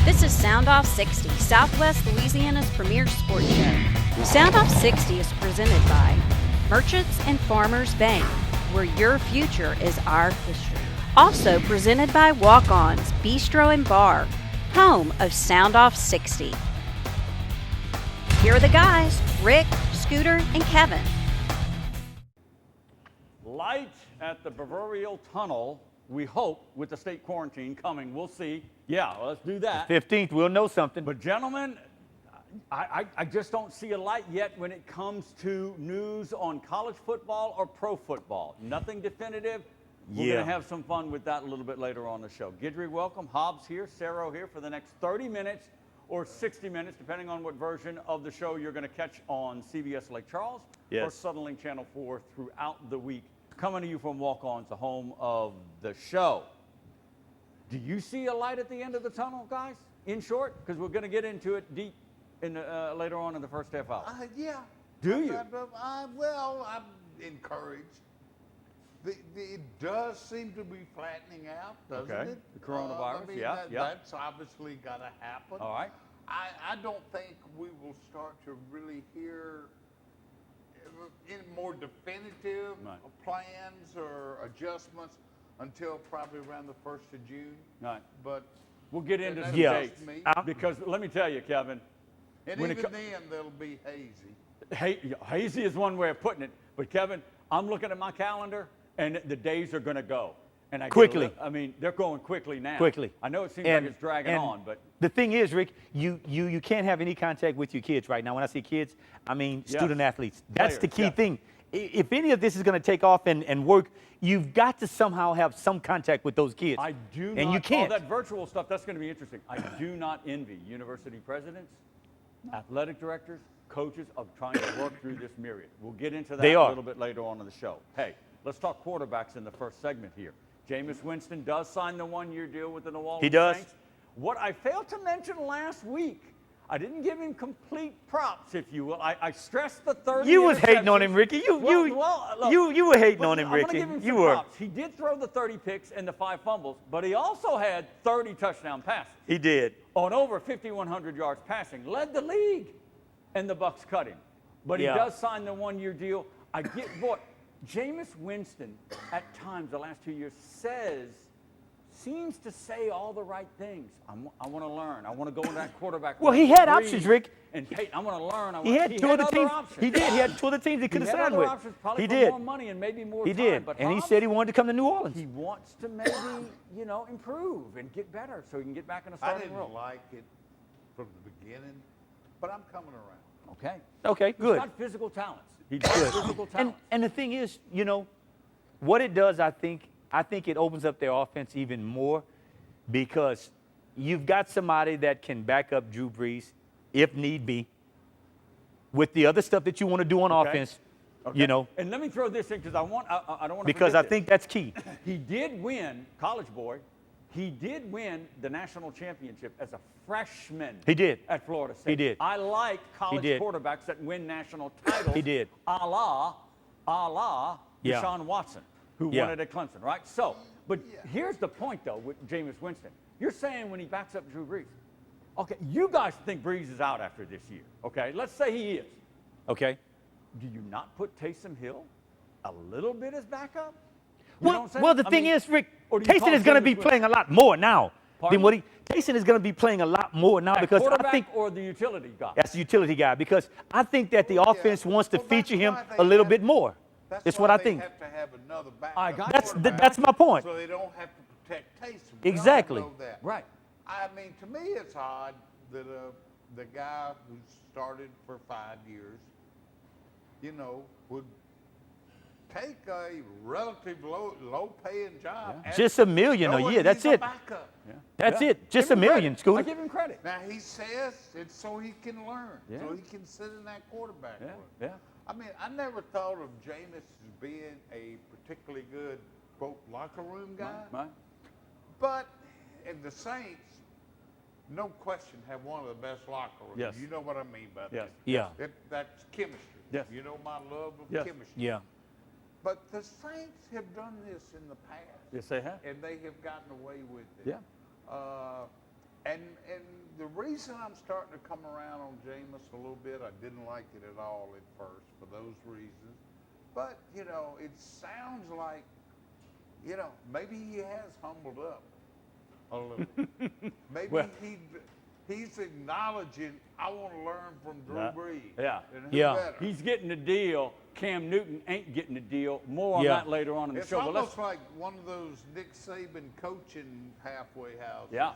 This is SoundOff 60, Southwest Louisiana's premier sports show. SoundOff 60 is presented by Merchants and Farmers Bank, where your future is our history. Also presented by Walk-Ons Bistro and Bar, home of SoundOff 60. Here are the guys, Rick, Scooter, and Kevin. Light at the Bavarial Tunnel, we hope, with the state quarantine coming. We'll see. Yeah, let's do that. 15th, we'll know something. But gentlemen, I just don't see a light yet when it comes to news on college football or pro football. Nothing definitive. We're going to have some fun with that a little bit later on the show. Guidry, welcome. Hobbs here, Sarah here for the next 30 minutes or 60 minutes, depending on what version of the show you're going to catch on CBS Lake Charles or Southern Channel 4 throughout the week. Coming to you from Walk-Ons, the home of the show. Do you see a light at the end of the tunnel, guys? In short, because we're going to get into it deep in later on in the first half hour. Yeah. Do you? Well, I'm encouraged. It does seem to be flattening out, doesn't it? The coronavirus, That's obviously got to happen. All right. I don't think we will start to really hear any more definitive plans or adjustments until probably around the 1st of June. Right. But we'll get into some dates. Because let me tell you, Kevin. And even then, they'll be hazy. Hazy is one way of putting it. But, Kevin, I'm looking at my calendar, and the days are going to go. And Quickly. They're going quickly now. Quickly. I know it seems like it's dragging on, but the thing is, Rick, you can't have any contact with your kids right now. When I say kids, I mean student athletes. That's the key thing. If any of this is going to take off and work, you've got to somehow have some contact with those kids. I do not. And you can't. All that virtual stuff, that's going to be interesting. I do not envy university presidents, athletic directors, coaches of trying to work through this myriad. We'll get into that a little bit later on in the show. Hey, let's talk quarterbacks in the first segment here. Jameis Winston does sign the one-year deal with the New Orleans Saints. What I failed to mention last week, I didn't give him complete props, if you will. I stressed the 30. You was hating on him, Ricky. You were hating on him, Ricky. I'm gonna give him some props. He did throw the 30 picks and the 5 fumbles, but he also had 30 touchdown passes. He did. On over 5,100 yards passing, led the league, and the Bucs cut him. But he does sign the one-year deal. I get what Jameis Winston, at times the last 2 years, seems to say all the right things. I want to learn. I want to go into that quarterback. Well, he had options, Rick. And Peyton, I want to learn. He had two of the teams. Options. He did. He had 2 of the teams he could have signed with. Options, probably he for did. More money and maybe more he time. did. But and Hobbs, he said he wanted to come to New Orleans. He wants to maybe, improve and get better so he can get back in a starting role. I didn't like it from the beginning, but I'm coming around. Okay. Okay, good. He's got physical talents. He's got physical talents. And the thing is, what it does, I think it opens up their offense even more because you've got somebody that can back up Drew Brees if need be with the other stuff that you want to do on offense, And let me throw this in because I don't want to because I think that's key. He did win, college boy, he did win the national championship as a freshman. He did. At Florida State. He did. I like college quarterbacks that win national titles. He did. A la Deshaun Watson, who won it at Clemson, right? So, but here's the point, though, with Jameis Winston. You're saying when he backs up Drew Brees. Okay, you guys think Brees is out after this year, okay? Let's say he is. Okay. Do you not put Taysom Hill a little bit as backup? Well, the thing is, Rick, Taysom is going to be playing a lot more now than what Taysom is going to be playing a lot more now because I think or the utility guy. That's the utility guy because I think that the offense wants to feature him a little bit more. That's what I think. They have to have another backup. That's my point. So they don't have to protect Taysom. Exactly. Right. I mean, to me, it's odd that the guy who started for 5 years, would take a relative low-paying job. Just $1 million a year. That's it. That's it. Just $1 million, Scooter. I give him credit. Now, he says it's so he can learn, so he can sit in that quarterback room. Yeah. I mean, I never thought of Jameis as being a particularly good, quote, locker room guy. Right. But in the Saints, no question, have one of the best locker rooms. Yes. You know what I mean by that. Yes. Yeah. That's chemistry. Yes. You know my love of chemistry. Yeah. But the Saints have done this in the past. Yes, they have. And they have gotten away with it. Yeah. And the reason I'm starting to come around on Jameis a little bit, I didn't like it at all at first for those reasons. But, you know, it sounds like, you know, maybe he has humbled up a little. Maybe Well, he's acknowledging, I want to learn from Drew Brees. Yeah. And who Yeah. better? He's getting a deal. Cam Newton ain't getting a deal. More on that later on in the It's show. But almost like one of those Nick Saban coaching halfway houses. Yeah.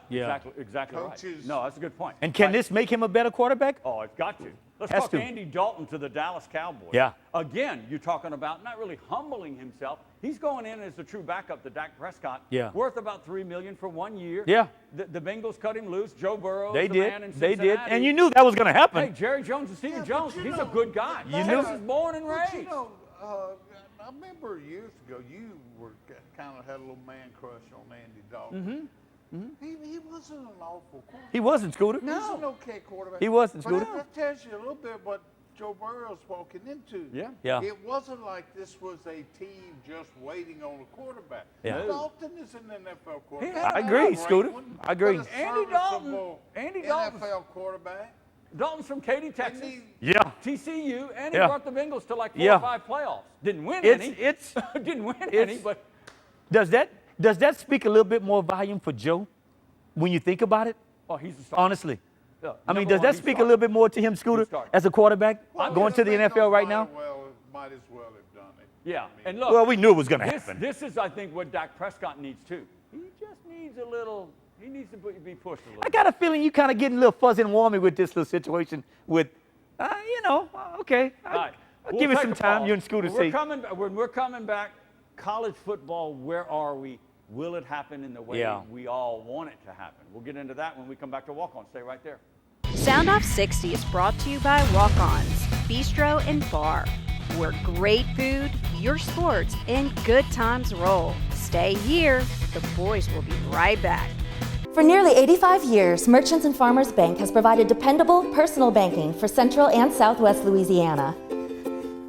Exactly right. Coaches- No, that's a good point. And can Right. this make him a better quarterback? Oh, it's got to. Let's Has talk to. Andy Dalton to the Dallas Cowboys. Yeah. Again, you're talking about not really humbling himself. He's going in as the true backup to Dak Prescott. Yeah. Worth about $3 million for 1 year. Yeah. The Bengals cut him loose. Joe Burrow, They the man in did. They Cincinnati. did. And you knew that was going to happen. Hey, Jerry Jones and Stephen Jones, but he's a good guy. You knew- Texas born and But raised. you know, I remember years ago you were kind of had a little man crush on Andy Dalton. He wasn't an awful quarterback. He wasn't, Scooter. He's an okay quarterback. He wasn't, But Scooter. that tells you a little bit what Joe Burrow's walking into. Yeah. Yeah. It wasn't like this was a team just waiting on a quarterback. Yeah. Dalton is an NFL quarterback. Yeah, I agree, Not a great Scooter. one, I agree. but a Andy Dalton- serviceable Andy Dalton's- NFL quarterback. Dalton's from Katy, Texas. And Yeah. TCU, and he Yeah. brought the Bengals to like 4 Yeah. or 5 playoffs. Didn't win It's any. it's Didn't win it's- any, but does that speak a little bit more volume for Joe when you think about it? oh, he's a star. Honestly. Yeah, I mean, number does one, that he's speak a starting. little bit more to him, Scooter, starting. as a quarterback, Well, going to the the NFL right now? Might as well have done it. Yeah, I mean, and look, Well, we knew it was going to this, happen. this is, I think, what Dak Prescott needs too. He just needs a little. He needs to be pushed a little. I got a feeling you kind of getting a little fuzzy and warmy with this little situation with, okay. All right, I'll we'll give it take some a time. pause. You and Scooter When see. we're coming back. College football, where are we? Will it happen in the way Yeah. we all want it to happen? We'll get into that when we come back to Walk On. Stay right there. SoundOff 60 is brought to you by Walk-Ons Bistro and Bar, where great food, your sports, and good times roll. Stay here. The boys will be right back. For nearly 85 years, Merchants and Farmers Bank has provided dependable personal banking for Central and Southwest Louisiana.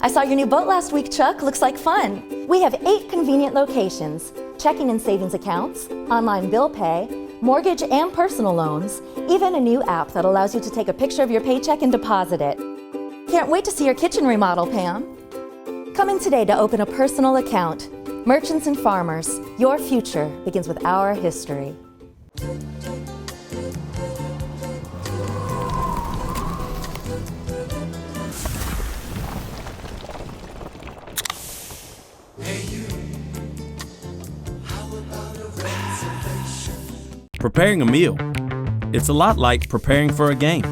I saw your new boat last week, Chuck. Looks like fun. We have 8 convenient locations, checking and savings accounts, online bill pay, mortgage and personal loans, even a new app that allows you to take a picture of your paycheck and deposit it. Can't wait to see your kitchen remodel, Pam. Come in today to open a personal account. Merchants and Farmers, your future begins with our history. Preparing a meal. It's a lot like preparing for a game.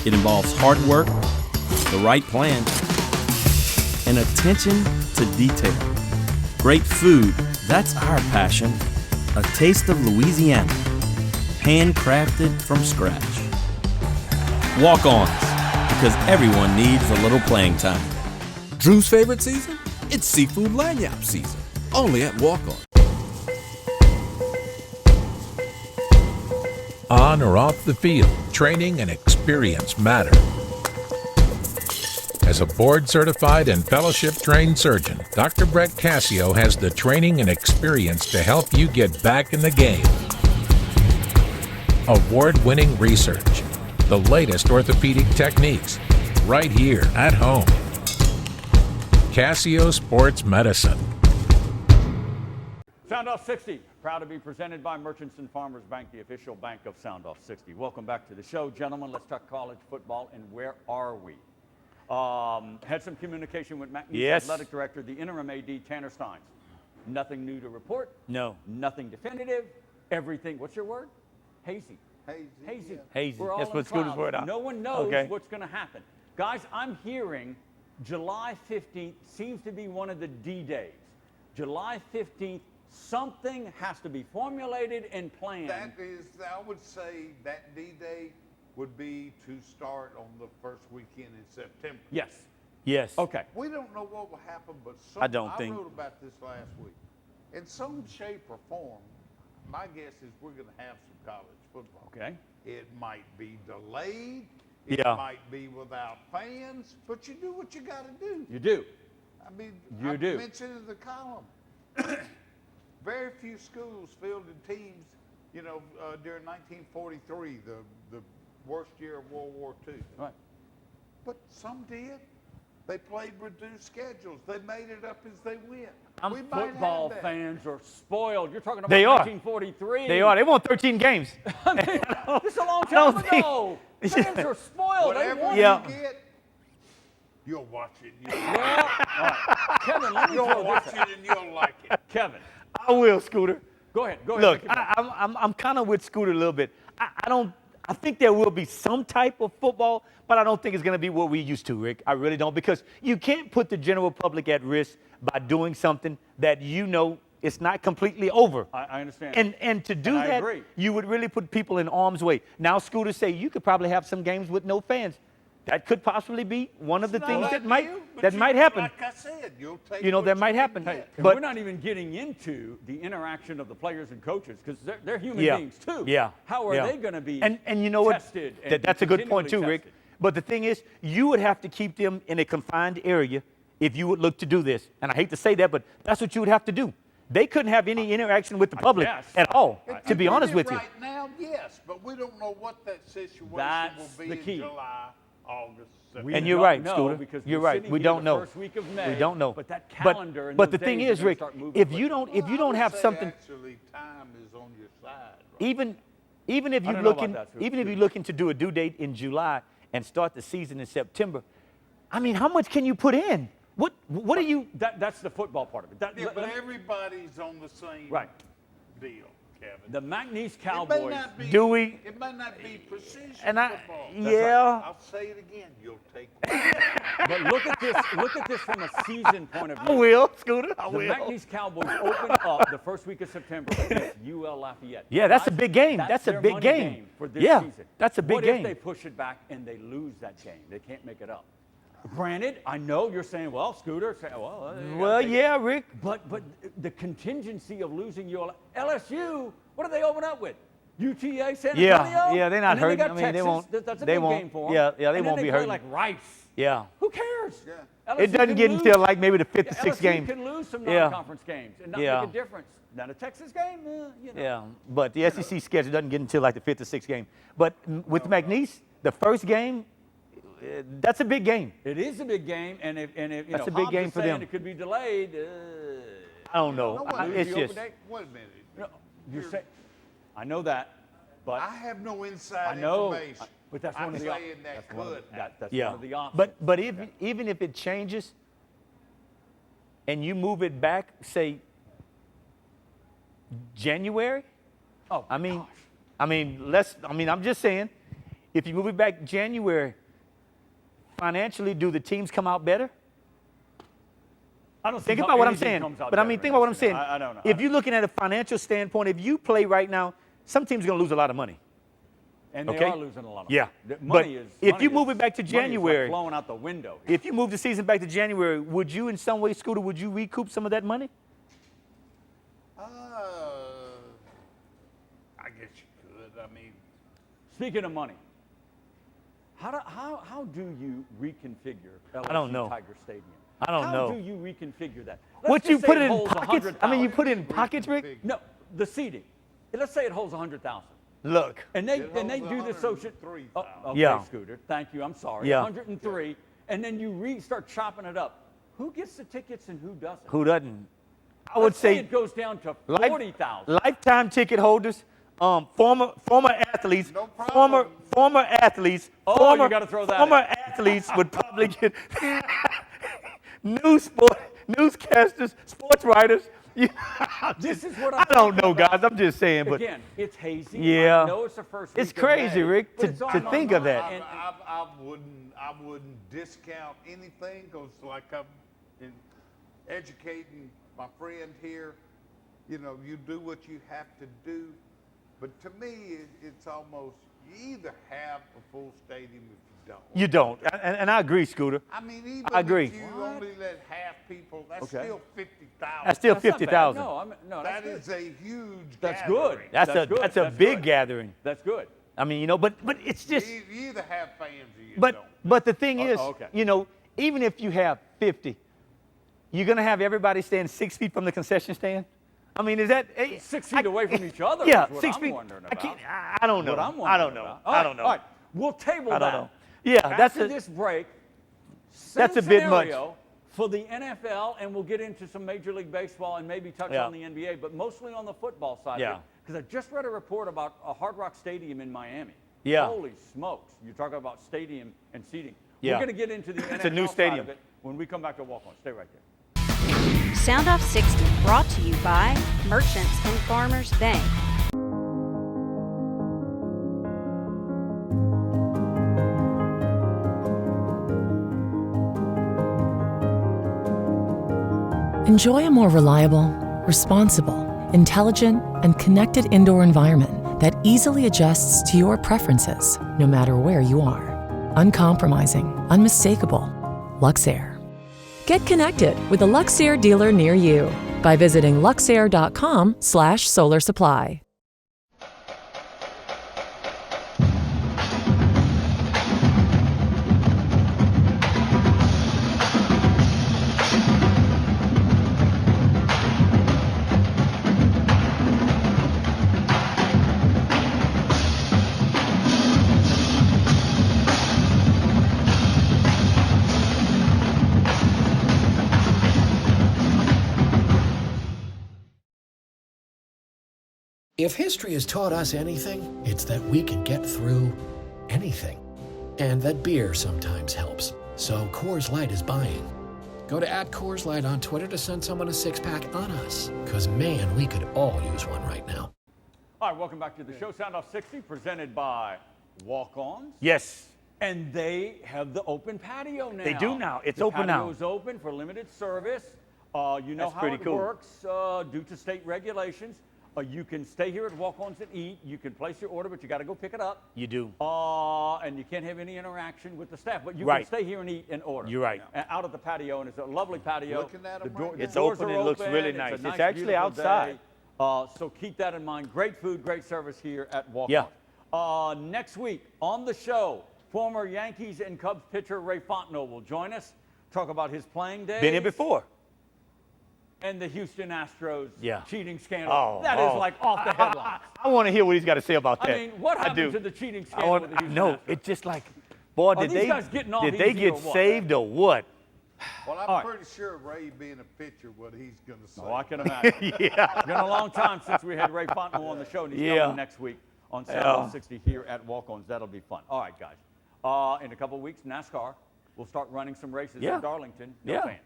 It involves hard work, the right plan, and attention to detail. Great food, that's our passion. A taste of Louisiana, handcrafted from scratch. Walk-ons, because everyone needs a little playing time. Drew's favorite season? It's seafood lanyap season, only at Walk-On. On or off the field, training and experience matter. As a board-certified and fellowship-trained surgeon, Dr. Brett Cassio has the training and experience to help you get back in the game. Award-winning research, the latest orthopedic techniques, right here at home. Cassio Sports Medicine. SoundOff 60, proud to be presented by Merchants and Farmers Bank, the official bank of SoundOff 60. Welcome back to the show, gentlemen. Let's talk college football, and where are we? Had some communication with Matt Neese, Yes. athletic director, the interim AD, Tanner Steins. Nothing new to report. No. Nothing definitive. Everything, what's your word? Hazy. Hazy. yeah. Hazy. We're all That's in what Scooter's clouds. word out. No one knows Okay. what's going to happen. Guys, I'm hearing July 15th seems to be one of the D-days. July 15th, something has to be formulated and planned. That is, I would say that D-Day would be to start on the first weekend in September. Yes. Yes. Okay. We don't know what will happen, but I don't think- I wrote about this last week. In some shape or form, my guess is we're going to have some college football. Okay. It might be delayed. It Yeah. might be without fans, but you do what you got to do. You do. I mean, You I do. mentioned in the column, very few schools fielded teams during 1943, the worst year of World War II. Right. But some did. They played reduced schedules. They made it up as they went. We might have Football that. fans are spoiled. You're talking about They are. 1943. They are. They won 13 games. I mean, this is a long don't time think- ago. Fans are spoiled. Whatever They won. Yeah. you get, you'll watch it. Well, all right. Kevin, let me You'll throw watch this it and you'll like it. Kevin, I will, Scooter. go ahead. Go ahead. Look, Make it go. I'm kind of with Scooter a little bit. I think there will be some type of football, but I don't think it's going to be what we used to, Rick. I really don't, because you can't put the general public at risk by doing something that it's not completely over. I understand. And to do And I that, agree. you would really put people in harm's way. Now, Scooter say you could probably have some games with no fans. That could possibly be one of the things that might happen. Like I said, you'll take That what might you happen. can get. And But we're not even getting into the interaction of the players and coaches, because they're human Yeah. beings too. Yeah. How are Yeah. they going to be and you know what? tested? And That's a good point too, continually Rick. tested? But the thing is, you would have to keep them in a confined area if you would look to do this. And I hate to say that, but that's what you would have to do. They couldn't have any interaction with the public guess. at all, If to be you honest did with you. Right now, yes, but we don't know what that situation That's will be the key. in July, August, September. We And you're don't right, know, Scooter. because You're we're right. sitting We here don't the know. first week of May, We don't know. But that calendar and but those the thing days is, are gonna Rick, start moving if quickly. you don't I would have say something, Actually, time is on your side. Right? even if I you're don't know looking, about that, even if Scooter. you're looking to do a due date in July and start the season in September, I mean, how much can you put in? What are you? That's the football part of it. Yeah, but everybody's on the same Right. deal, Kevin. The McNeese It may Cowboys. not be, Do we- It may not be precision And I, football. yeah. I'll say it again. You'll take But look at this. Look at this from a season point of I view. will, Scooter. I The will. McNeese Cowboys open up the first week of September against UL Lafayette. Yeah, that's a big game. That's a their big money game. for this Yeah, season. that's a big what game. if they push it back and they lose that game? They can't make it up. Granted, I know you're saying, well, Scooter, Well, yeah, Rick. But the contingency of losing LSU, what do they open up with? UTA, San Antonio? Yeah, they're not And then hurting. They got I mean, they Texas. won't- That's a they big won't- game for them. yeah, they And then won't be play hurting. like Rice. Yeah. Who cares? Yeah. LSU It doesn't can get lose. until like maybe the fifth or Yeah, sixth LSU game. can lose some Yeah. non-conference games and not Yeah. make a difference. Now the Texas game, Yeah, but the SEC schedule doesn't get until like the fifth or sixth game. But with McNeese, the first game, that's a big game. It is a big game, and if That's a big Hobbs game is for saying them. It could be delayed. I don't know. No, what, It's the just open date? Wait a minute. No, you're saying, I know that, but I have no inside I know, information. but that's I'm one of the saying that that's one of could. that's yeah. one of the options. But even if it changes, and you move it back, say January. oh, I mean, gosh. I'm just saying, if you move it back January, financially, do the teams come out better? I don't Think see about how what I'm anything saying. comes out But I mean, better think about what I'm next year. saying. I don't know. If you're looking at a financial standpoint, if you play right now, some teams are going to lose a lot of money. and they okay. are losing a lot of Yeah. money. But Money is, if money you is- move it back to money is, like, January- blowing out the window. If you move the season back to January, would you, in some way, Scooter, would you recoup some of that money? I guess you could. I mean, Speaking of money, how do you reconfigure LSU I don't know. Tiger Stadium? I don't know. How do you reconfigure that? Let's What just you say put it in holds pockets? I mean, you 100,000. put it in pockets, Rick? No, the seating. Let's say it holds 100,000. Look. And they It do holds the social. 103,000. Okay, Yeah. Scooter. Thank you. I'm sorry. Yeah. 103, and then you start chopping it up. Who gets the tickets and who doesn't? Who doesn't? I would Let's say say it goes down to life- 40,000. lifetime ticket holders, former athletes, No problem. former athletes, Oh, former, you gotta throw that former in. athletes would probably get newscasters, sports writers. This is what I don't know, guys. I'm just saying, but Again, it's hazy. Yeah. I know it's the first It's week of crazy, May, Rick, but to- it's all to think of that. And- I wouldn't discount anything because, like I'm educating my friend here, you do what you have to do. But to me, it's almost you either have a full stadium if you don't. you don't. And I agree, Scooter. I mean, even I agree. if you only let half people, that's Okay. still 50,000. That's still That's not bad. 50,000. No, that's That good. is a huge That's gathering. good. That's good. a That's big good. gathering. That's good. I mean, but it's just. You either have fans or you But don't. the thing is, okay. even if you have 50, you're gonna have everybody stand 6 feet from the concession stand. I mean, is that 6 feet away from each other? Yeah, is what 6 I'm feet. wondering about. I don't know. What I'm I don't wondering know. about. I don't know. All right, we'll table that. I don't know. Yeah, After this break, that's a bit much for the NFL, and we'll get into some Major League Baseball and maybe touch on the NBA, but mostly on the football side of it. Because I just read a report about a Hard Rock Stadium in Miami. Yeah. Holy smokes. You're talking about stadium and seating. Yeah. We're going to get into the It's NFL a new side stadium. of it when we come back to Walk On. Stay right there. SoundOff 60 brought to you by Merchants and Farmers Bank. Enjoy a more reliable, responsible, intelligent, and connected indoor environment that easily adjusts to your preferences, no matter where you are. Uncompromising, unmistakable. Luxair. Get connected with a Luxair dealer near you by visiting luxair.com/solar supply. If history has taught us anything, it's that we can get through anything. And that beer sometimes helps. So Coors Light is buying. Go to @CoorsLight on Twitter to send someone a six-pack on us. Because, man, we could all use one right now. All right, welcome back to the show. SoundOff 60 presented by Walk-Ons. Yes. And they have the open patio now. They do now. It's open now. The patio is open for limited service. You know That's how pretty it cool. works due to state regulations. You can stay here at Walk-Ons and eat. You can place your order, but you got to go pick it up. You do. And you can't have any interaction with the staff, but you can stay here and eat and order. You're right. Out at the patio, and it's a lovely patio. Looking at them The It's doors open. are It looks really It's nice. a It's nice, actually beautiful outside. day. So keep that in mind. Great food, great service here at Walk-Ons. Yeah. Next week on the show, former Yankees and Cubs pitcher Ray Fontenot will join us, talk about his playing days. Been here before. And the Houston Astros cheating scandal. Oh, That is like off the headlines. I want to hear what he's got to say about that. I mean, what happened to the cheating scandal with the Houston Astros? It's just like, boy, Are these guys getting off did they easy or get what? saved or what? Well, I'm pretty sure Ray being a pitcher, what he's going to say. Oh, I can imagine. It's been a long time since we had Ray Fontenot on the show, and he's coming next week on SoundOff 60 here at Walk-Ons. That'll be fun. All right, guys. In a couple of weeks, NASCAR will start running some races in Darlington. No fans.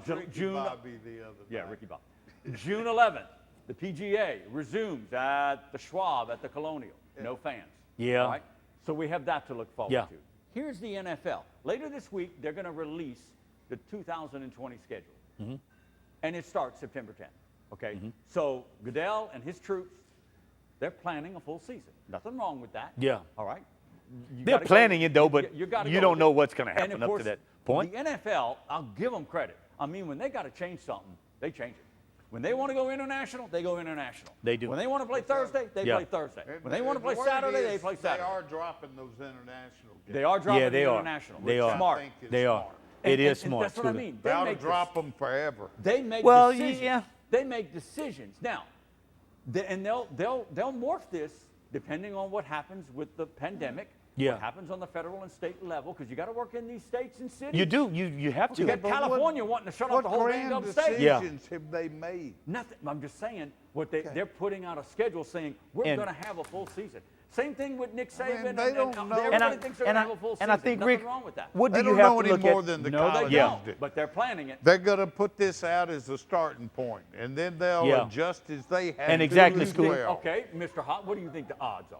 Ricky Bobby the other day. Ricky Bob. June 11th, the PGA resumes at the Schwab at the Colonial. No fans. Yeah. All right? So we have that to look forward Yeah. to. Here's the NFL. Later this week, they're going to release the 2020 schedule. And it starts September 10th. Okay? So Goodell and his troops, they're planning a full season. Nothing wrong with that. Yeah. All right? They're planning it, though, but you don't know what's going to And happen of up course, to that point. The NFL, I'll give them credit. I mean, when they got to change something, they change it. When they want to go international, they go international. They do. When they want to play Thursday, they play Thursday. When they want to play the word Saturday, is they play Saturday. They are dropping those international games. They are dropping they the are. international. They which is are. smart. I think it's They are. smart. It is And smart. that's what I mean. They ought to make drop them forever. They make Well, decisions. yeah. They make decisions. Now, and they'll morph this depending on what happens with the pandemic. Yeah. What happens on the federal and state level, because you got to work in these states and cities. You do. You have to. You got California wanting to shut off the whole grand damn state. decisions have they made? Nothing. I'm just saying they're putting out a schedule saying we're going to have a full season. Same thing with Nick Saban. they don't know. Everybody thinks they're going to have a full season. And I think, Nothing Rick, wrong with that. what do They you don't have know to any look more at? than the No, they colleges don't. do. But they're planning it. They're going to put this out as a starting point, and then they'll adjust as they have And to exactly, as Scoot. well. Okay, Mr. Hott, what do you think the odds are?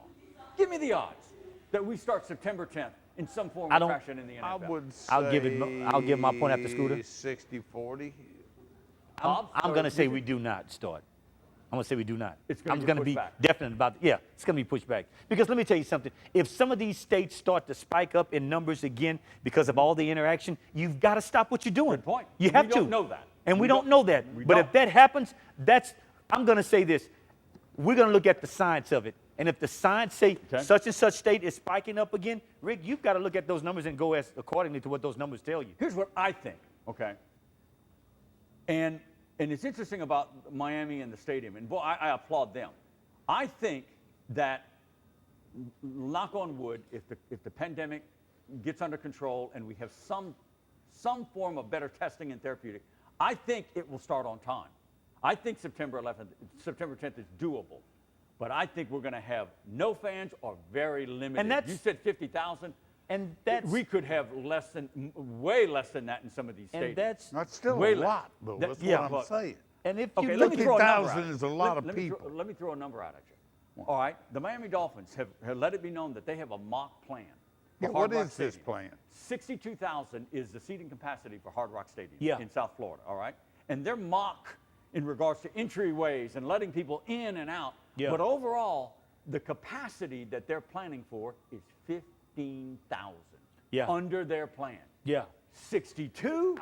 Give me the odds that we start September 10th in some form or fashion in the NFL. I would say I'll give my point after Scooter. 60-40. I'm going to say we do not start. I'm going to say we do not. It's gonna I'm get going to pushed be back. definite about it. Yeah, it's going to be pushed back. Because let me tell you something. If some of these states start to spike up in numbers again because of all the interaction, you've got to stop what you're doing. Good point. You We have to. don't know that. And We we don't don't- know that. we But don't. if that happens, I'm going to say this. We're going to look at the science of it. And if the science say such and such state is spiking up again, Rick, you've got to look at those numbers and go accordingly to what those numbers tell you. Here's what I think, okay? And And it's interesting about Miami and the stadium, and boy, I applaud them. I think that, knock on wood, if the pandemic gets under control and we have some form of better testing and therapeutic, I think it will start on time. I think September 10th is doable, but I think we're going to have no fans or very limited. And that's, you said 50,000. And that's, we could have way less than that in some of these stadiums. And that's still way a lot, though. That's yeah, what I'm saying. And if okay, you let me throw a number 50,000 is a lot of people. Let me throw a number out at you. All right, the Miami Dolphins have let it be known that they have a mock plan. Yeah, what is this plan? 62,000 is the seating capacity for Hard Rock Stadium in South Florida. All right, and their mock in regards to entryways and letting people in and out. Yeah. But overall, the capacity that they're planning for is 15,000. Yeah. Under their plan. Yeah. 62.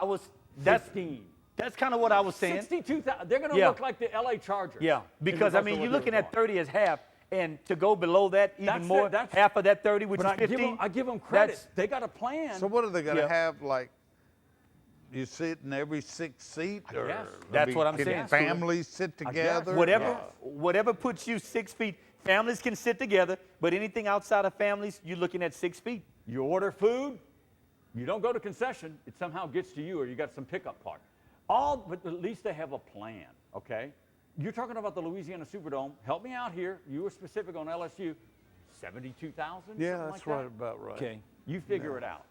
That's 15. That's kind of what I was saying. 62,000. They're going to look like the LA Chargers. Yeah. Because I mean, you're looking at 30 as half, and to go below that even more, half of that 30, which is 15. I give them credit. They got a plan. So what are they going to have? Like, you sit in every 6 seat, or that's what I'm saying. Families sit together. Whatever puts you 6 feet. Families can sit together, but anything outside of families, you're looking at 6 feet. You order food, you don't go to concession, it somehow gets to you, or you got some pickup part. But at least they have a plan, okay? You're talking about the Louisiana Superdome. Help me out here. You were specific on LSU. 72,000? Yeah, that's right, about right. Okay. You figure it out.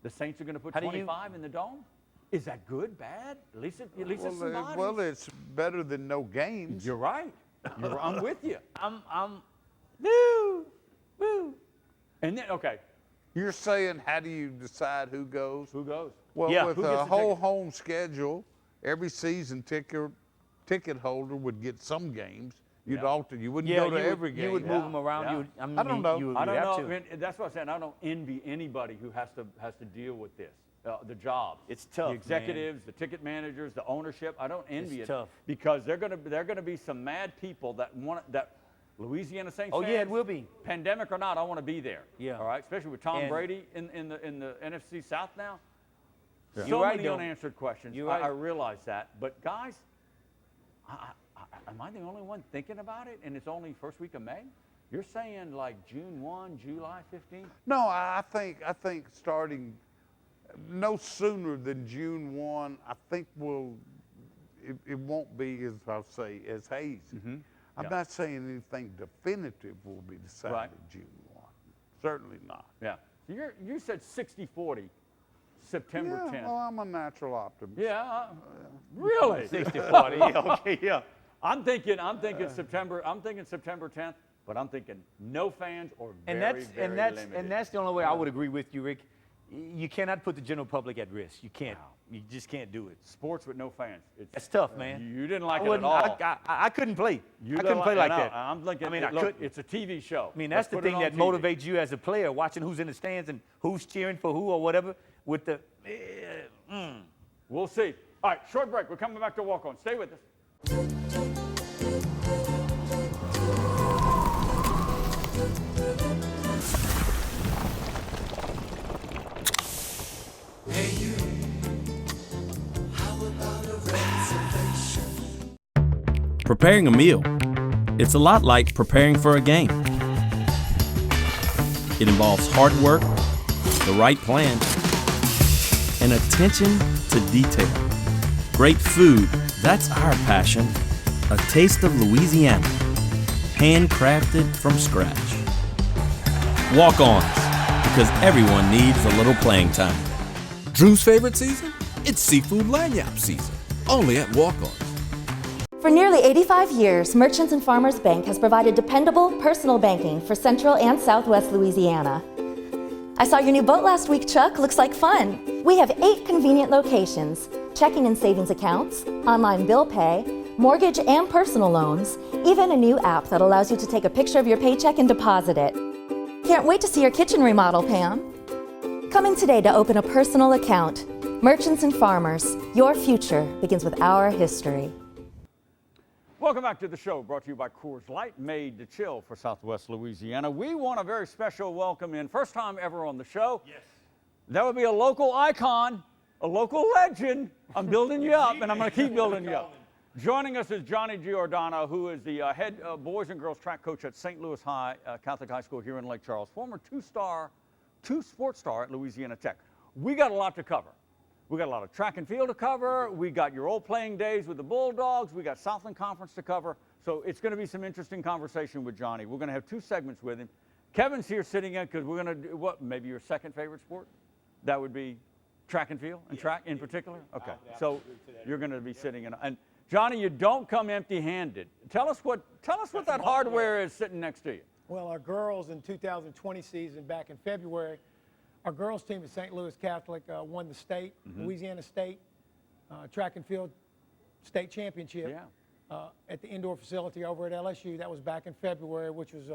The Saints are going to put 25 in the dome? Is that good, bad? At least it's some bodies. Well, it's better than no games. You're right. I'm with you. Woo. And then, okay. You're saying, how do you decide who goes? Who goes? Well, with a whole home schedule, every season ticket holder would get some games. You'd alter. You wouldn't go to every game. You would move them around. I don't know. I don't know. I mean, that's what I'm saying. I don't envy anybody who has to deal with this. The jobs. It's tough. The executives, the ticket managers, the ownership. I don't envy it's it. Tough. Because they're gonna be some mad people that want that. Louisiana Saints fans, yeah, it will be. Pandemic or not, I want to be there. Yeah. All right, especially with Tom Brady in the NFC South now. Yeah. So many unanswered questions. I realize that. But guys, am I the only one thinking about it? And it's only first week of May? You're saying like June 1, July 15? No, I think starting no sooner than June 1. I think it won't be, as I'll say, as hazy. Mm-hmm. I'm not saying anything definitive will be decided June 1. Certainly not. Yeah. You said 60-40, September 10th. Well, I'm a natural optimist. Yeah. Really? 60-40. Okay. Yeah. I'm thinking September 10th, but I'm thinking no fans or very limited. And that's the only way I would agree with you, Rick. You cannot put the general public at risk. You can't. Wow. You just can't do it. Sports with no fans. It's tough, man. You didn't like it at all. I couldn't play. I couldn't play like that. I'm thinking, it's a TV show. I mean, that's the thing that motivates you as a player, watching who's in the stands and who's cheering for who or whatever. We'll see. All right, short break. We're coming back to Walk On. Stay with us. Preparing a meal. It's a lot like preparing for a game. It involves hard work, the right plan, and attention to detail. Great food, that's our passion. A taste of Louisiana, handcrafted from scratch. Walk-ons, because everyone needs a little playing time. Drew's favorite season? It's seafood lanyap season, only at Walk-ons. For nearly 85 years, Merchants and Farmers Bank has provided dependable personal banking for Central and Southwest Louisiana. I saw your new boat last week, Chuck. Looks like fun. We have 8 convenient locations, checking and savings accounts, online bill pay, mortgage and personal loans, even a new app that allows you to take a picture of your paycheck and deposit it. Can't wait to see your kitchen remodel, Pam. Come in today to open a personal account. Merchants and Farmers, your future begins with our history. Welcome back to the show, brought to you by Coors Light, made to chill for Southwest Louisiana. We want a very special welcome in, first time ever on the show. Yes. That would be a local icon, a local legend. I'm building you up, and I'm going to keep building you up. Joining us is Johnny Giordano, who is the head boys and girls track coach at St. Louis High Catholic High School here in Lake Charles, former two-sport star at Louisiana Tech. We got a lot to cover. We got a lot of track and field to cover. We got your old playing days with the Bulldogs. We got Southland Conference to cover. So it's going to be some interesting conversation with Johnny. We're going to have 2 segments with him. Kevin's here sitting in because we're going to do what? Maybe your second favorite sport? That would be track and field, and track in particular? Okay. So you're going to be sitting in. And Johnny, you don't come empty-handed. Tell us what that hardware is sitting next to you. Well, our girls in 2020 season back in February, our girls team at St. Louis Catholic won the state, Louisiana State track and field state championship at the indoor facility over at LSU. That was back in February, which was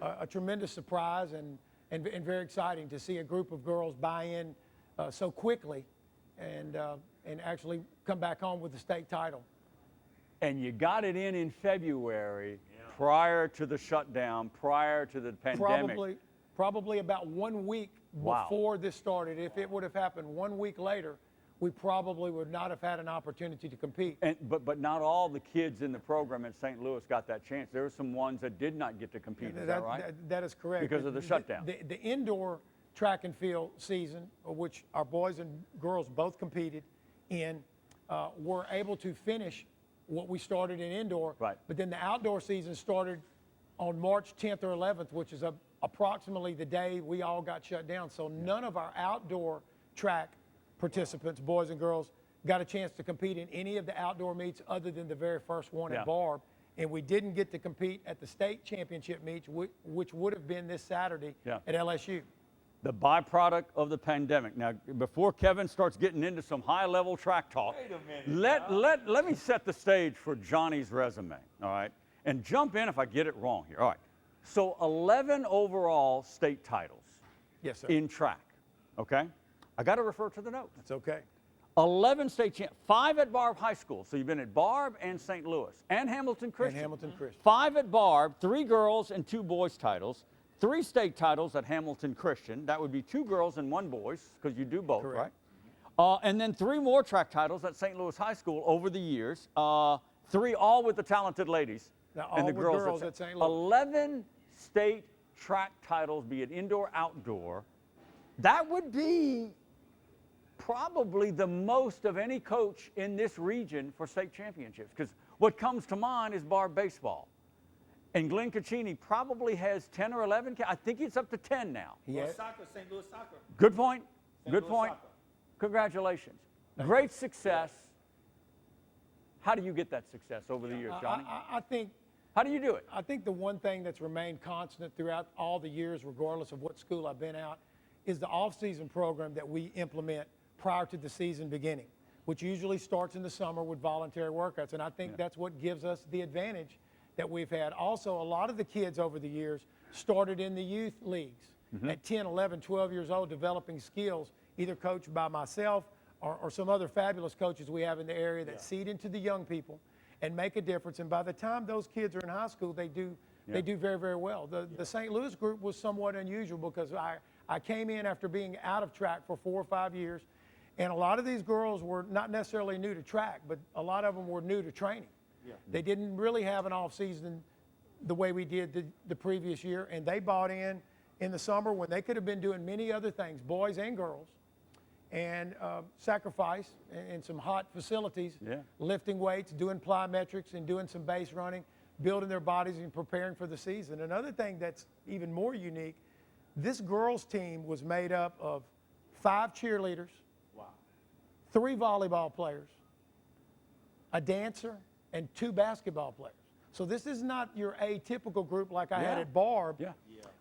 a tremendous surprise and very exciting to see a group of girls buy in so quickly and actually come back home with the state title. And you got it in February prior to the shutdown, prior to the pandemic. Probably about 1 week before this started. If it would have happened 1 week later, we probably would not have had an opportunity to compete. But not all the kids in the program in St. Louis got that chance. There were some ones that did not get to compete. Is that right? That is correct. Because of the shutdown. The indoor track and field season, which our boys and girls both competed in, were able to finish what we started in indoor. Right. But then the outdoor season started on March 10th or 11th, which is approximately the day we all got shut down. So none of our outdoor track participants, boys and girls, got a chance to compete in any of the outdoor meets other than the very first one at Barb. And we didn't get to compete at the state championship meets, which would have been this Saturday at LSU. The byproduct of the pandemic. Now, before Kevin starts getting into some high-level track talk, let me set the stage for Johnny's resume, all right? And jump in if I get it wrong here. All right. So 11 overall state titles in track, okay? I got to refer to the notes. That's okay. 11 state champs, 5 at Barb High School. So you've been at Barb and St. Louis and Hamilton Christian. 5 at Barb, 3 girls and 2 boys titles. 3 state titles at Hamilton Christian. That would be 2 girls and 1 boys, because you do both, right? And then 3 more track titles at St. Louis High School over the years. 3 all with the talented ladies and the girls at St. Louis. 11 state track titles, be it indoor, outdoor. That would be probably the most of any coach in this region for state championships, because what comes to mind is Barb baseball. And Glenn Caccini probably has 10 or 11. I think it's up to 10 now. Soccer, St. Louis soccer. Good point. Good Louis point. Soccer. Congratulations. Great success. How do you get that success over the years, Johnny? I think. How do you do it? I think the one thing that's remained constant throughout all the years, regardless of what school I've been at, is the off-season program that we implement prior to the season beginning, which usually starts in the summer with voluntary workouts. And I think that's what gives us the advantage that we've had. Also, a lot of the kids over the years started in the youth leagues at 10, 11, 12 years old, developing skills, either coached by myself or some other fabulous coaches we have in the area that seed into the young people and make a difference. And by the time those kids are in high school, they do very, very well. The St. Louis group was somewhat unusual because I came in after being out of track for 4 or 5 years, and a lot of these girls were not necessarily new to track, but a lot of them were new to training. They didn't really have an off season the way we did the previous year, and they bought in the summer when they could have been doing many other things, boys and girls, and sacrifice in some hot facilities, lifting weights, doing plyometrics, and doing some base running, building their bodies and preparing for the season. Another thing that's even more unique, this girls team was made up of 5 cheerleaders, 3 volleyball players, a dancer, and 2 basketball players. So this is not your atypical group like I had at Barb,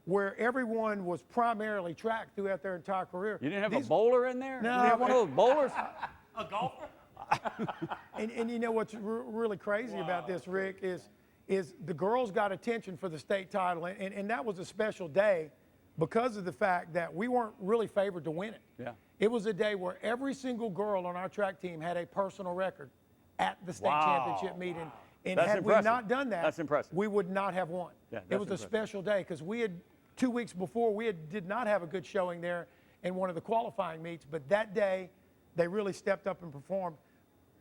where everyone was primarily track throughout their entire career. You didn't have a bowler in there? No. You didn't have one of those bowlers? A golfer? and you know what's really crazy about this, Rick, is the girls got attention for the state title, and that was a special day because of the fact that we weren't really favored to win it. It was a day where every single girl on our track team had a personal record at the state championship meeting. And had we not done that, we would not have won. It was a special day because we had 2 weeks before, did not have a good showing there in one of the qualifying meets. But that day, they really stepped up and performed.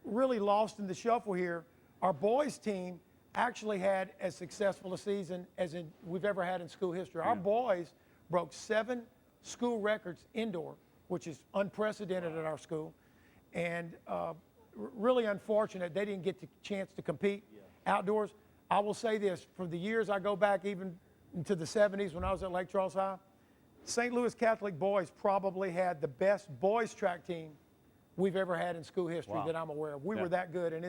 Really lost in the shuffle here our boys team actually had as successful a season as we've ever had in school history. Our boys broke 7 school records indoor, which is unprecedented at our school, and really unfortunate they didn't get the chance to compete outdoors. I will say this, for the years I go back even into the 70s when I was at Lake Charles High, St. Louis Catholic boys probably had the best boys track team we've ever had in school history that I'm aware of. We were that good, and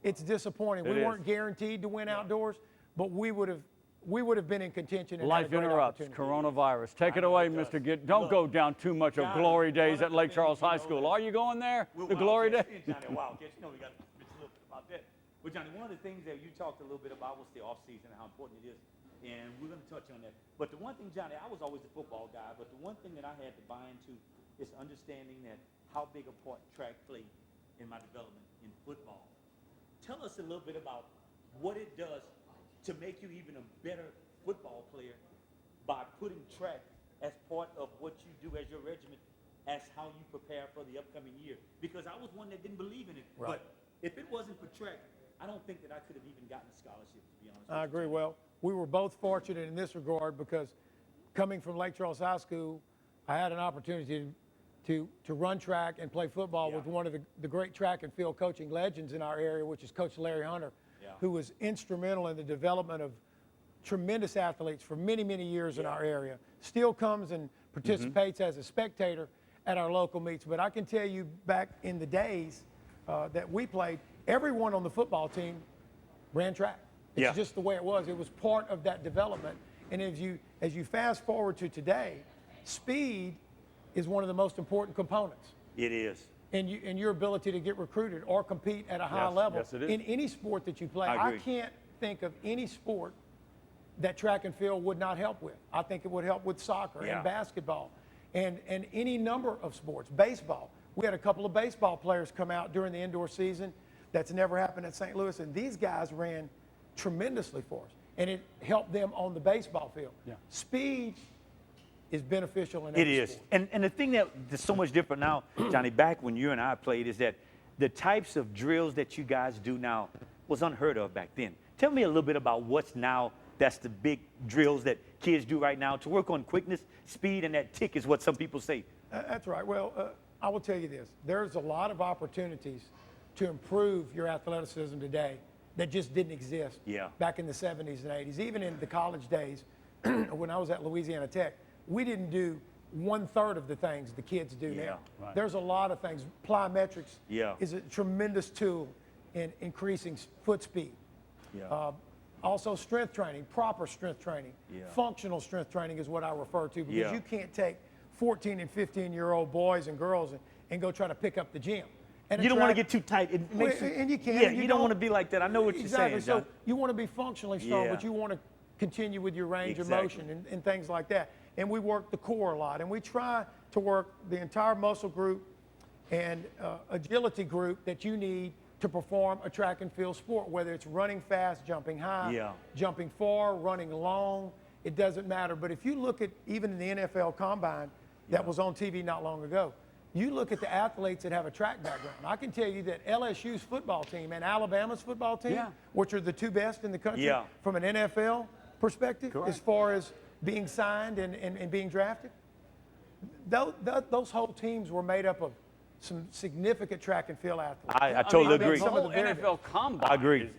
it's disappointing. We weren't guaranteed to win outdoors, but we would have been in contention. And Life interrupts. Coronavirus. Take it away, Mr. Gitt. Don't go down too much of glory days at Lake Charles High School. Are you going there? The glory days? Johnny, Wildcats. You know, we got to mention a little bit about that. But Johnny, one of the things that you talked a little bit about was the offseason and how important it is. And we're going to touch on that. But the one thing, Johnny, I was always a football guy, but the one thing that I had to buy into is understanding that how big a part track played in my development in football. Tell us a little bit about what it does to make you even a better football player by putting track as part of what you do as your regimen, as how you prepare for the upcoming year. Because I was one that didn't believe in it. Right. But if it wasn't for track, I don't think that I could have even gotten a scholarship, to be honest. I agree. Well, we were both fortunate in this regard because coming from Lake Charles High School, I had an opportunity to run track and play football with one of the great track and field coaching legends in our area, which is Coach Larry Hunter, who was instrumental in the development of tremendous athletes for many, many years in our area. Still comes and participates as a spectator at our local meets. But I can tell you back in the days that we played, everyone on the football team ran track. It's just the way it was. It was part of that development. And as you fast forward to today, speed is one of the most important components. It is. In your ability to get recruited or compete at a high level in any sport that you play. I can't think of any sport that track and field would not help with. I think it would help with soccer and basketball and any number of sports. Baseball. We had a couple of baseball players come out during the indoor season. That's never happened at St. Louis, and these guys ran tremendously for us, and it helped them on the baseball field. Speed is beneficial in every sport. And the thing that's so much different now, Johnny, back when you and I played, is that the types of drills that you guys do now was unheard of back then. Tell me a little bit about what's now that's the big drills that kids do right now to work on quickness, speed, and that tick is what some people say. That's right. Well, I will tell you this. There's a lot of opportunities to improve your athleticism today that just didn't exist back in the 70s and 80s. Even in the college days, when I was at Louisiana Tech, we didn't do 1/3 of the things the kids do now. Right. There's a lot of things. Plyometrics is a tremendous tool in increasing foot speed. Also strength training, proper strength training. Functional strength training is what I refer to, because you can't take 14 and 15-year-old boys and girls and go try to pick up the gym. And you don't want to get too tight. It makes and you can't. Yeah, you don't want to be like that. I know what you're saying, John. So you want to be functionally strong, but you want to continue with your range of motion and things like that. And we work the core a lot, and we try to work the entire muscle group and agility group that you need to perform a track and field sport, whether it's running fast, jumping high, jumping far, running long. It doesn't matter. But if you look at even the NFL Combine that was on TV not long ago, you look at the athletes that have a track background. I can tell you that LSU's football team and Alabama's football team, which are the two best in the country from an NFL perspective, as far as being signed and being drafted, those whole teams were made up of some significant track and field athletes. I totally agree. The whole NFL Combine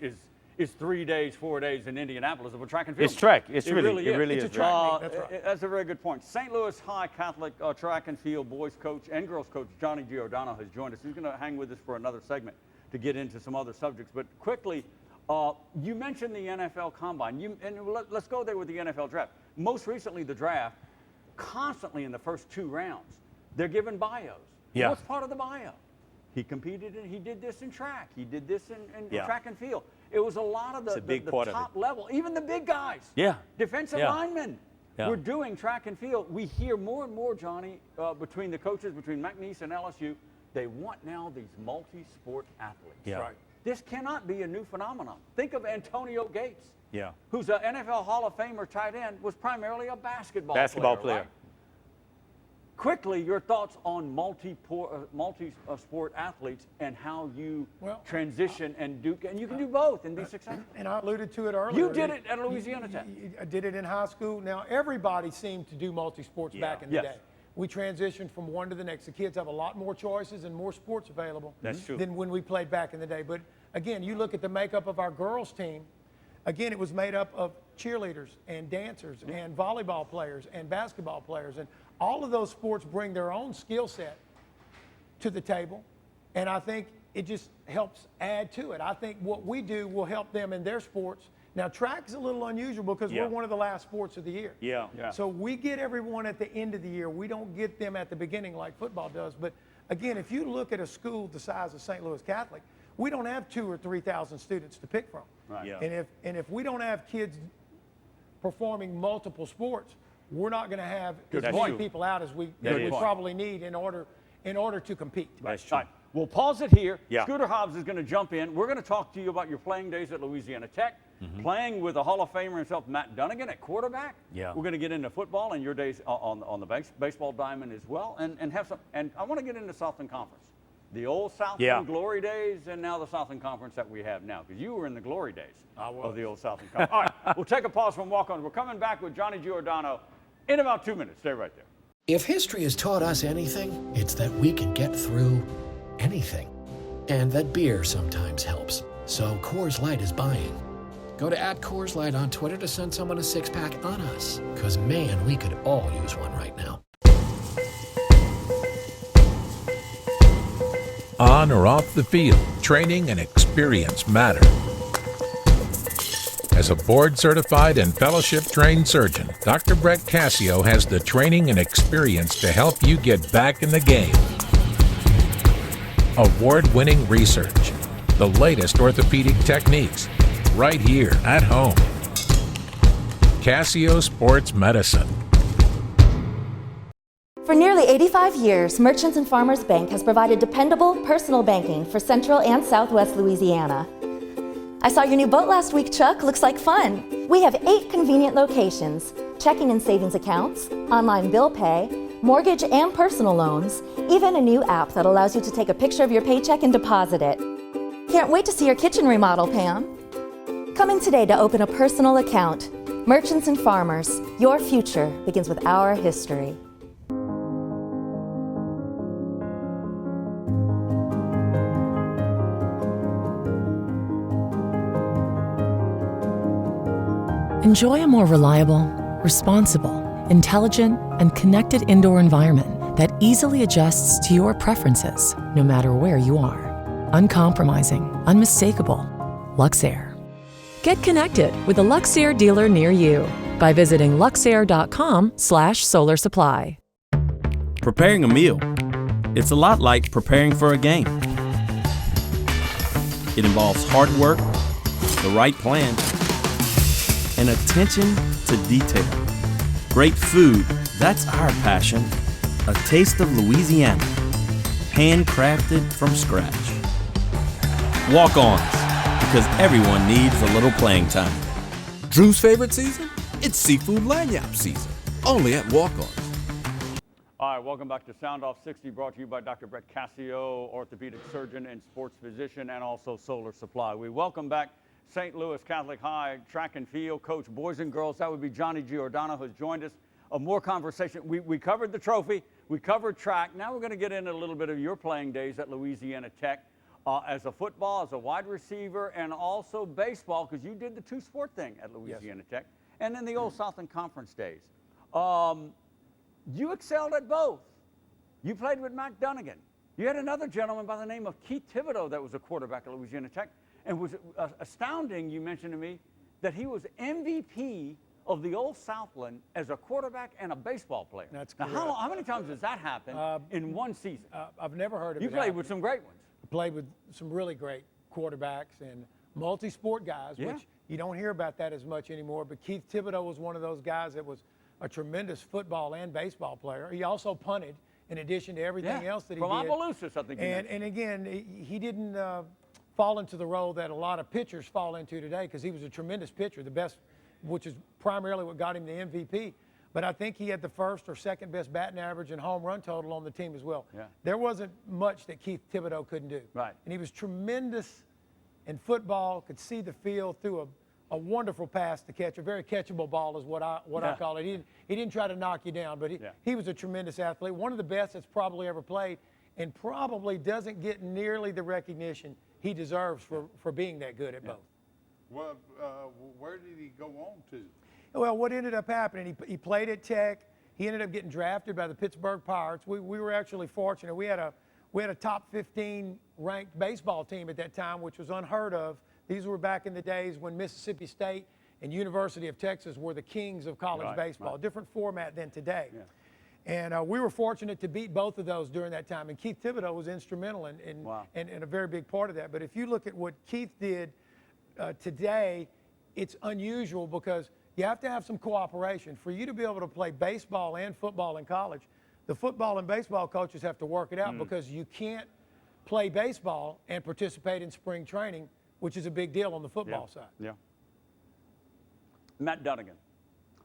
is 3 days, 4 days in Indianapolis of a track and field. It's track. It really is. It's a track meet. That's right. That's a very good point. St. Louis High Catholic track and field boys coach and girls coach Johnny Giordano has joined us. He's going to hang with us for another segment to get into some other subjects. But quickly, you mentioned the NFL Combine. Let's go there with the NFL draft. Most recently, the draft, constantly in the first 2 rounds, they're given bios. What's part of the bio? He competed and he did this in track. He did this in track and field. It was a lot of the top level, even the big guys. Defensive linemen were doing track and field. We hear more and more, Johnny, between the coaches, between McNeese and LSU, they want now these multi-sport athletes. Right. This cannot be a new phenomenon. Think of Antonio Gates, who's an NFL Hall of Famer tight end, was primarily a basketball player. Right? quickly, your thoughts on multi-sport athletes and how you transition and you can do both and be successful. And I alluded to it earlier. You did it at Louisiana Tech. I did it in high school. Now, everybody seemed to do multi-sports back in the day. We transitioned from one to the next. The kids have a lot more choices and more sports available than when we played back in the day. But again, you look at the makeup of our girls team. Again, it was made up of cheerleaders and dancers and volleyball players and basketball players. And all of those sports bring their own skill set to the table. And I think it just helps add to it. I think what we do will help them in their sports. Now, track is a little unusual because we're one of the last sports of the year. So we get everyone at the end of the year. We don't get them at the beginning like football does. But again, if you look at a school the size of St. Louis Catholic, we don't have 2,000 or 3,000 students to pick from. And if we don't have kids performing multiple sports, we're not going to have as many people out as we probably need in order to compete. That's true. Right. We'll pause it here. Scooter Hobbs is going to jump in. We're going to talk to you about your playing days at Louisiana Tech, playing with the Hall of Famer himself, Matt Dunnigan, at quarterback. We're going to get into football and your days on the baseball diamond as well, and have some. And I want to get into Southland Conference, the old Southland glory days, and now the Southland Conference that we have now, because you were in the glory days of the old Southland Conference. All right, we'll take a pause from walk-ons. We're coming back with Johnny Giordano in about 2 minutes. Stay right there. If history has taught us anything, it's that we can get through anything. And that beer sometimes helps. So Coors Light is buying. Go to @CoorsLight on Twitter to send someone a six-pack on us. Because, man, we could all use one right now. On or off the field, training and experience matter. As a board-certified and fellowship-trained surgeon, Dr. Brett Cassio has the training and experience to help you get back in the game. Award-winning research, the latest orthopedic techniques, right here at home. Cassio Sports Medicine. For nearly 85 years, Merchants and Farmers Bank has provided dependable personal banking for Central and Southwest Louisiana. I saw your new boat last week, Chuck. Looks like fun. We have 8 convenient locations, checking and savings accounts, online bill pay, mortgage and personal loans, even a new app that allows you to take a picture of your paycheck and deposit it. Can't wait to see your kitchen remodel, Pam. Come in today to open a personal account. Merchants and Farmers, your future begins with our history. Enjoy a more reliable, responsible, intelligent, and connected indoor environment that easily adjusts to your preferences, no matter where you are. Uncompromising, unmistakable. Luxair. Get connected with a Luxair dealer near you by visiting luxair.com/solar supply. Preparing a meal. It's a lot like preparing for a game. It involves hard work, the right plan, and attention to detail. Great food, that's our passion. A taste of Louisiana, handcrafted from scratch. Walk-ons, because everyone needs a little playing time. Drew's favorite season? It's seafood lanyap season, only at Walk-Ons. All right, welcome back to SoundOff 60, brought to you by Dr. Brett Cassio, orthopedic surgeon and sports physician, and also Solar Supply. We welcome back St. Louis Catholic High track and field coach, boys and girls. That would be Johnny Giordano, who's joined us. More conversation. We covered the trophy. We covered track. Now we're going to get into a little bit of your playing days at Louisiana Tech as a football, as a wide receiver, and also baseball, because you did the two-sport thing at Louisiana Tech, and then the old Southland Conference days. You excelled at both. You played with Mac Dunnigan. You had another gentleman by the name of Keith Thibodeau that was a quarterback at Louisiana Tech. And was astounding, you mentioned to me, that he was MVP of the old Southland as a quarterback and a baseball player. That's correct. Now, how many times does that happen in one season? I've never heard of it. You played with some great ones. I played with some really great quarterbacks and multi-sport guys, which you don't hear about that as much anymore. But Keith Thibodeau was one of those guys that was a tremendous football and baseball player. He also punted in addition to everything else that he From did. Opelousas, I think you mentioned. And again, he didn't fall into the role that a lot of pitchers fall into today, because he was a tremendous pitcher, the best, which is primarily what got him the MVP. but I think he had the first or second best batting average and home run total on the team as well. Yeah. There wasn't much that Keith Thibodeau couldn't do. Right. And he was tremendous in football, could see the field through a wonderful pass to catch, a very catchable ball is what I call it. He didn't try to knock you down, but he was a tremendous athlete, one of the best that's probably ever played, and probably doesn't get nearly the recognition he deserves for being that good at both. Well, where did he go on to? Well, what ended up happening, he played at Tech. He ended up getting drafted by the Pittsburgh Pirates. We were actually fortunate. We had a top 15 ranked baseball team at that time, which was unheard of. These were back in the days when Mississippi State and University of Texas were the kings of college baseball. Different format than today. Yeah. And we were fortunate to beat both of those during that time. And Keith Thibodeau was instrumental in a very big part of that. But if you look at what Keith did today, it's unusual because you have to have some cooperation. For you to be able to play baseball and football in college, the football and baseball coaches have to work it out because you can't play baseball and participate in spring training, which is a big deal on the football side. Yeah. Matt Dunnigan.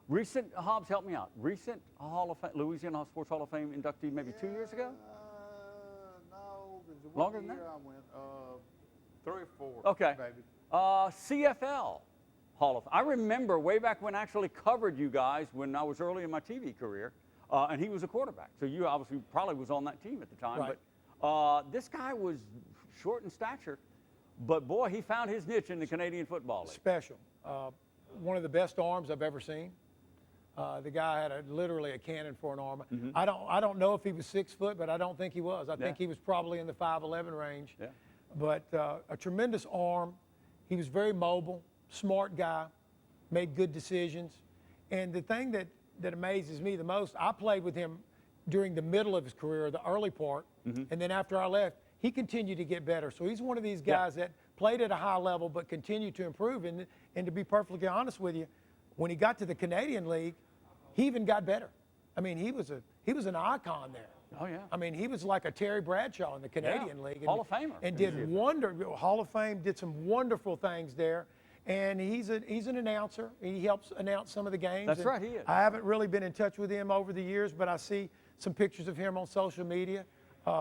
Recent, Hobbs, help me out. Recent Hall of Fame, Louisiana Sports Hall of Fame inductee maybe 2 years ago? No. Longer than that? I went 3 or 4. Okay. Maybe. CFL Hall of Fame. I remember way back when I actually covered you guys when I was early in my TV career, and he was a quarterback. So you obviously probably was on that team at the time. Right. But this guy was short in stature, but boy, he found his niche in the Canadian Football League. Special. One of the best arms I've ever seen. The guy had literally a cannon for an arm. I don't know if he was 6 foot, but I don't think he was. I think he was probably in the 5'11" range. Yeah. But a tremendous arm. He was very mobile, smart guy, made good decisions. And the thing that amazes me the most, I played with him during the middle of his career, the early part, and then after I left, he continued to get better. So he's one of these guys that played at a high level but continued to improve. And to be perfectly honest with you, when he got to the Canadian League, he even got better. I mean, he was an icon there. Oh, yeah. I mean, he was like a Terry Bradshaw in the Canadian League. And, Hall of Famer. And Hall of Fame, did some wonderful things there. And he's an announcer. He helps announce some of the games. That's and right, he is. I haven't really been in touch with him over the years, but I see some pictures of him on social media.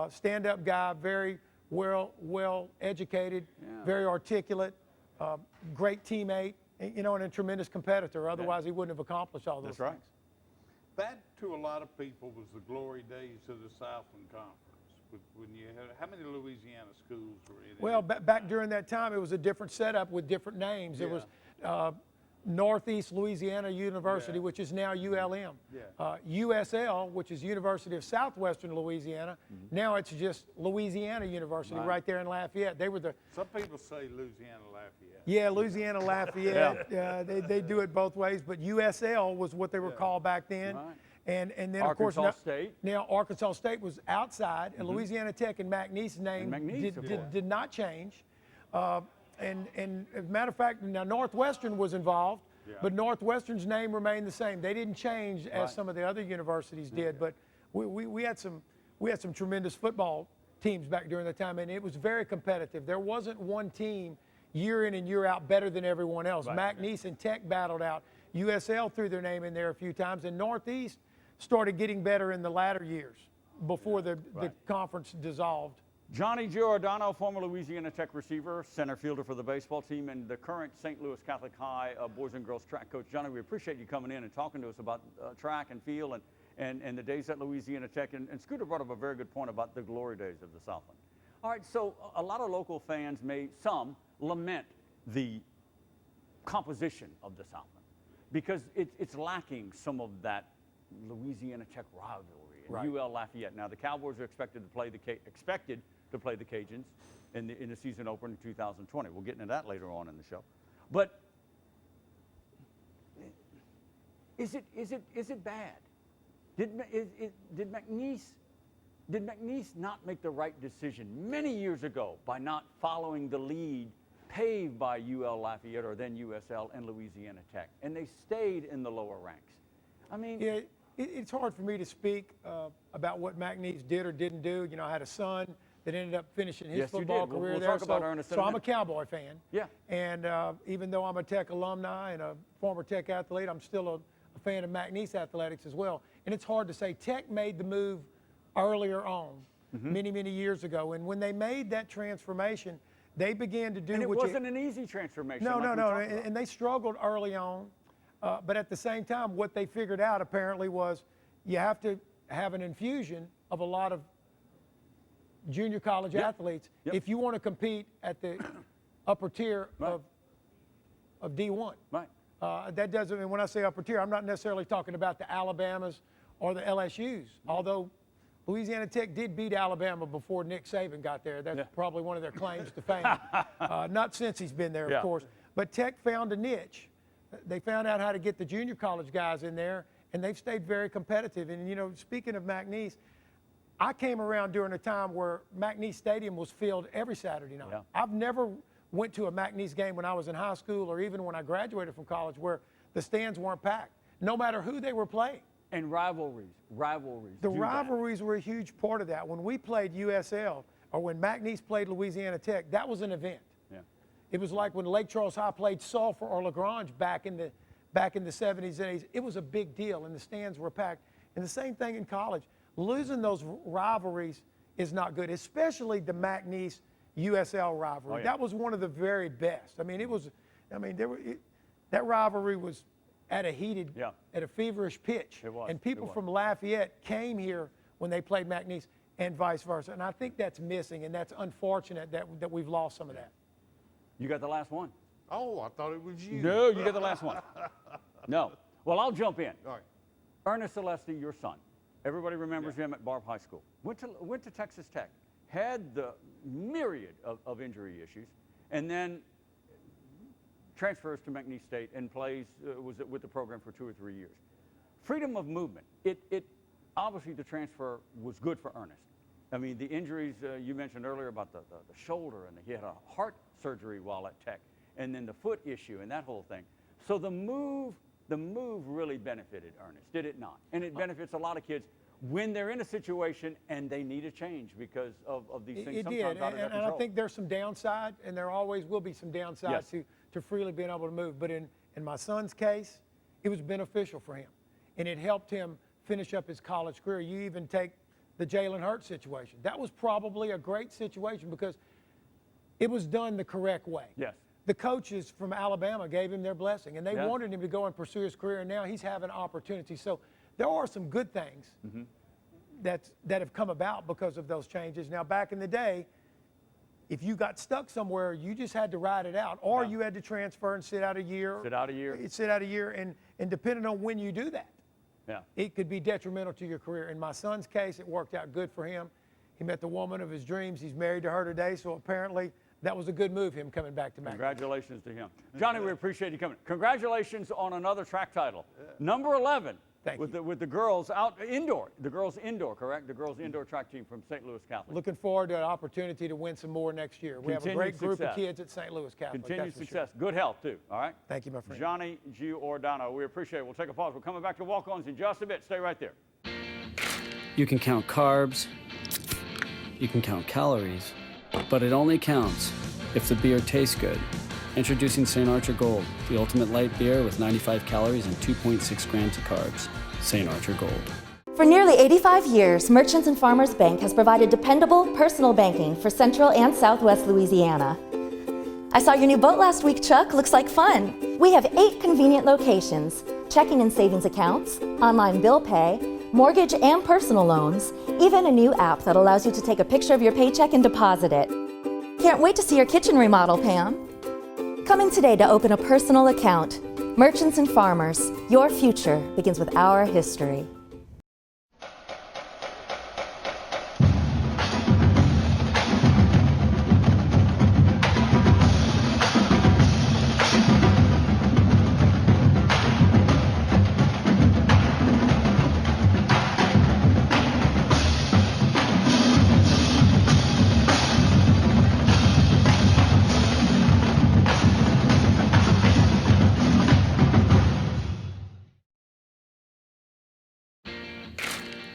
Stand-up guy, very well educated, very articulate, great teammate, and a tremendous competitor. Otherwise, he wouldn't have accomplished all those things. That's right. That, to a lot of people, was the glory days of the Southland Conference. When you had, how many Louisiana schools were in it? Well, back during that time, it was a different setup with different names. It was Northeast Louisiana University, which is now ULM. USL, which is University of Southwestern Louisiana. Now it's just Louisiana University right there in Lafayette. They were Some people say Louisiana Lafayette. Yeah, Louisiana Lafayette. They do it both ways, but USL was what they were called back then. Right. And then Arkansas of course State. Now Arkansas State was outside, and Louisiana Tech and McNeese's name did not change. And as a matter of fact, now Northwestern was involved, but Northwestern's name remained the same. They didn't change as some of the other universities did. But we had some tremendous football teams back during that time, and it was very competitive. There wasn't one team year in and year out better than everyone else. McNeese and Tech battled out. USL threw their name in there a few times, and Northeast started getting better in the latter years before the conference dissolved. Johnny Giordano, former Louisiana Tech receiver, center fielder for the baseball team, and the current St. Louis Catholic High boys and girls track coach. Johnny, we appreciate you coming in and talking to us about track and field and the days at Louisiana Tech. And Scooter brought up a very good point about the glory days of the Southland. All right, so a lot of local fans some lament the composition of the Southland because it's lacking some of that Louisiana Tech rivalry and UL Lafayette. Now the Cowboys are expected to play the Cajuns in the season opener in 2020. We'll get into that later on in the show. But is it bad? Did McNeese not make the right decision many years ago by not following the lead paved by UL Lafayette or then USL and Louisiana Tech, and they stayed in the lower ranks? I mean, it's hard for me to speak about what McNeese did or didn't do. You know, I had a son that ended up finishing his football career we'll there. Talk about her in a so I'm a Cowboy fan. Yeah. And even though I'm a Tech alumni and a former Tech athlete, I'm still a fan of McNeese athletics as well. And it's hard to say. Tech made the move earlier on, many, many years ago. And when they made that transformation, they began to do and it wasn't an easy transformation. No, like no. And they struggled early on. But at the same time, what they figured out apparently was you have to have an infusion of a lot of junior college athletes if you want to compete at the upper tier of D1. Right. That doesn't mean when I say upper tier, I'm not necessarily talking about the Alabamas or the LSUs, although Louisiana Tech did beat Alabama before Nick Saban got there. That's probably one of their claims to fame. Not since he's been there, of course. But Tech found a niche. They found out how to get the junior college guys in there, and they've stayed very competitive. And, you know, speaking of McNeese, I came around during a time where McNeese Stadium was filled every Saturday night. I've never went to a McNeese game when I was in high school or even when I graduated from college where the stands weren't packed, no matter who they were playing. And rivalries. The rivalries were a huge part of that. When we played USL or when McNeese played Louisiana Tech, that was an event. It was like when Lake Charles High played Sulphur or LaGrange back in the 70s and 80s. It was a big deal, and the stands were packed. And the same thing in college. Losing those rivalries is not good, especially the McNeese USL rivalry. That was one of the very best. I mean, that rivalry was at a heated, at a feverish pitch. It was. And people from Lafayette came here when they played McNeese and vice versa. And I think that's missing, and that's unfortunate that we've lost some of that. You got the last one. Oh, I thought it was you. No, you got the last one. No. Well, I'll jump in. All right. Ernest Celeste, your son. Everybody remembers him at Barb High School. Went to Texas Tech. Had the myriad of injury issues, and then transfers to McNeese State and plays was with the program for 2 or 3 years. Freedom of movement. It obviously the transfer was good for Ernest. I mean, the injuries you mentioned earlier about the shoulder, and he had a heart surgery while at Tech, and then the foot issue and that whole thing. So the move really benefited Ernest, did it not? And it benefits a lot of kids when they're in a situation and they need a change because of these things. It did, and I think there's some downside, and there always will be some downside to freely being able to move. But in my son's case, it was beneficial for him, and it helped him finish up his college career. You even take the Jalen Hurd situation. That was probably a great situation because it was done the correct way. Yes. The coaches from Alabama gave him their blessing, and they wanted him to go and pursue his career, and now he's having opportunity. So there are some good things that have come about because of those changes. Now, back in the day, if you got stuck somewhere, you just had to ride it out, or you had to transfer and sit out a year. And depending on when you do that, it could be detrimental to your career. In my son's case, it worked out good for him. He met the woman of his dreams. He's married to her today, so apparently that was a good move, him coming back to McNeese. Congratulations to him. Johnny, we appreciate you coming. Congratulations on another track title. Number 11 with the girls out indoor. The girls indoor, correct? The girls indoor track team from St. Louis Catholic. Looking forward to an opportunity to win some more next year. We have a great group of kids at St. Louis Catholic. Continued success. Good health, too, all right? Thank you, my friend. Johnny Giordano, we appreciate it. We'll take a pause. We're coming back to walk-ons in just a bit. Stay right there. You can count carbs, you can count calories, but it only counts if the beer tastes good. Introducing St. Archer Gold, the ultimate light beer with 95 calories and 2.6 grams of carbs. St. Archer Gold. For nearly 85 years, Merchants and Farmers Bank has provided dependable personal banking for Central and Southwest Louisiana. I saw your new boat last week, Chuck. Looks like fun. We have 8 convenient locations, checking and savings accounts, online bill pay, mortgage and personal loans, even a new app that allows you to take a picture of your paycheck and deposit it. Can't wait to see your kitchen remodel, Pam. Come in today to open a personal account. Merchants and Farmers, your future begins with our history.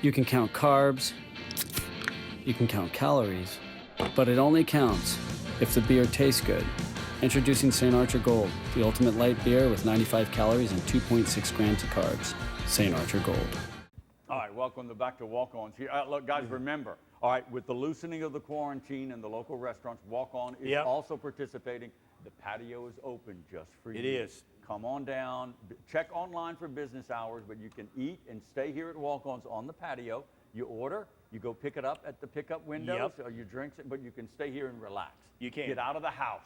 You can count carbs, you can count calories, but it only counts if the beer tastes good. Introducing St. Archer Gold, the ultimate light beer with 95 calories and 2.6 grams of carbs. St. Archer Gold. All right, welcome back to Walk-Ons here. Look, guys, remember, all right, with the loosening of the quarantine and the local restaurants, Walk-On is also participating. The patio is open just for you. It is. Come on down. Check online for business hours, but you can eat and stay here at Walk-Ons on the patio. You order, you go pick it up at the pickup windows, or you drink it, but you can stay here and relax. You can. Get out of the house.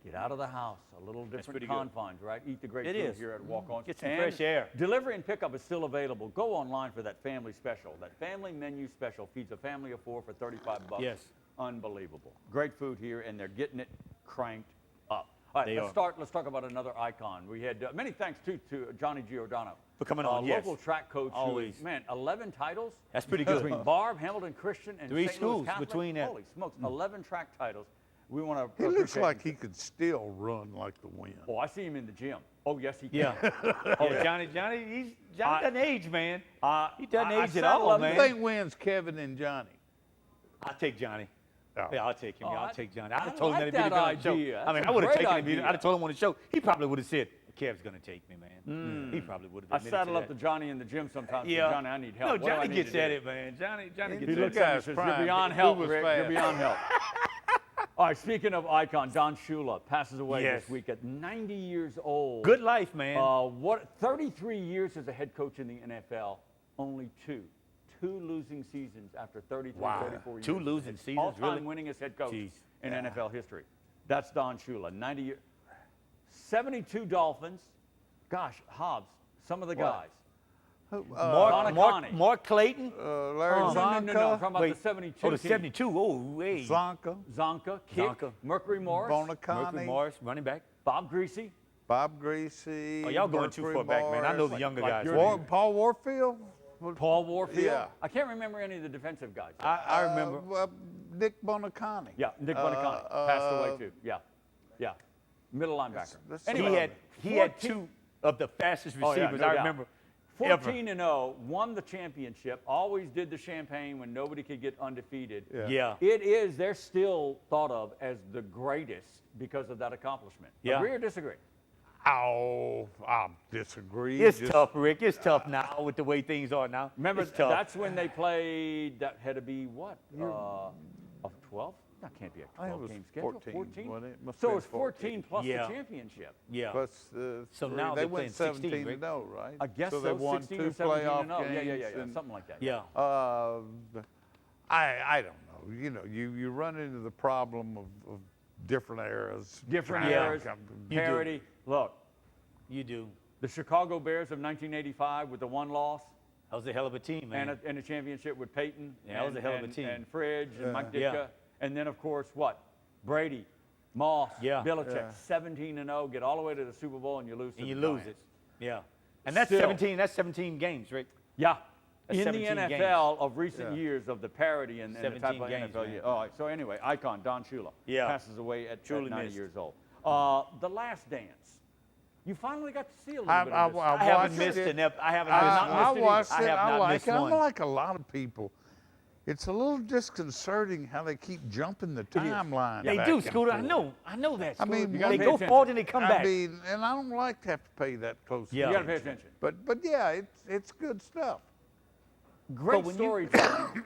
Get out of the house. A little different confines, right? Eat the great food here at Walk-On. Get some fresh air. Delivery and pickup is still available. Go online for that family special. That family menu special feeds a family of 4 for $35. Yes. Unbelievable. Great food here, and they're getting it cranked up. All right, let's talk about another icon. We had many thanks, too, to Johnny Giordano. For coming on, local track coach. Always. Who, man, 11 titles. That's pretty good. Between Barb, Hamilton Christian, and 3 St. Louis schools Catholic. between that. Holy smokes, 11 track titles. We want to. He looks like he could still run like the wind. Oh, I see him in the gym. Oh, yes, he can. Yeah. Johnny doesn't age, man. He doesn't age at all, man. Who think wins Kevin and Johnny? I'll take Johnny. Oh. Yeah, I'll take him. I'll take Johnny. I'd have I told him like that if he'd that been on the show. idea. I mean, That's I would have a taken great him. I'd have told him on the show. He probably would have said, Kev's going to take me, man. He probably would have. I saddle up to Johnny in the gym sometimes. Yeah. Johnny, I need help. No, What do I Johnny need gets to at do? it, man. Johnny gets at He it. looks at me and says, you're beyond help, Rick. You're beyond help. All right, speaking of icon, Don Shula passes away this week at 90 years old. Good life, man. 33 years as a head coach in the NFL, only two losing seasons after 34 years. 2 losing seasons, All-time winningest head coach in NFL history. That's Don Shula, 90 years. 72 Dolphins. Gosh, Hobbs, some of the guys. Mark Clayton. Larry Zonka. No, I'm talking about the 72 Oh, the team. 72. Oh, wait. Zonka. Kick, Mercury Morris. Bonacani. Morris, running back. Bob Greasy. Bob Greasy. Oh, y'all going too far back, man. I know the younger guys. Paul Warfield. Paul Warfield. Yeah. I can't remember any of the defensive guys. I remember. Nick Bonacani. Yeah, Nick Bonacani passed away too. Yeah. Middle linebacker. Anyway, he had 2 of the fastest receivers I remember. 14-0, won the championship, always did the champagne when nobody could get undefeated. Yeah. They're still thought of as the greatest because of that accomplishment. Agree or disagree? Oh, I'll disagree. It's tough, Rick. It's tough now with the way things are now. Remember, it's tough. that's when they played, that had to be what? Of 12? That can't be a 12-game schedule. 14? So it's 14 plus the championship. Yeah. Plus, so now they went 17-0, right? I guess so. They won 16 2 or 17 playoff and 0. games. Yeah, something like that. Yeah. I don't know. You know, you run into the problem of different eras. Parity. Look. You do. The Chicago Bears of 1985 with the 1 loss. That was a hell of a team, man. And a championship with Peyton. Yeah, that was a hell of a team. And Fridge and Mike Ditka. And then, of course, what? Brady, Moss, Belichick, 17-0, get all the way to the Super Bowl, and you lose to the Giants. It. Yeah. And that's 17 games, Rick. Yeah. That's in the NFL games. of recent years of the parity and the type of games, NFL. man. All right, so anyway, icon Don Shula passes away at 90 years old. The Last Dance. You finally got to see a little bit of this. I haven't missed an episode. I watched it. I like it. I'm like a lot of people. It's a little disconcerting how they keep jumping the timeline. They do, Scooter. I know that. I mean, they go forward and they come back. I mean, and I don't like to have to pay that close attention. You got to pay attention. But yeah, it's good stuff. Great storytelling.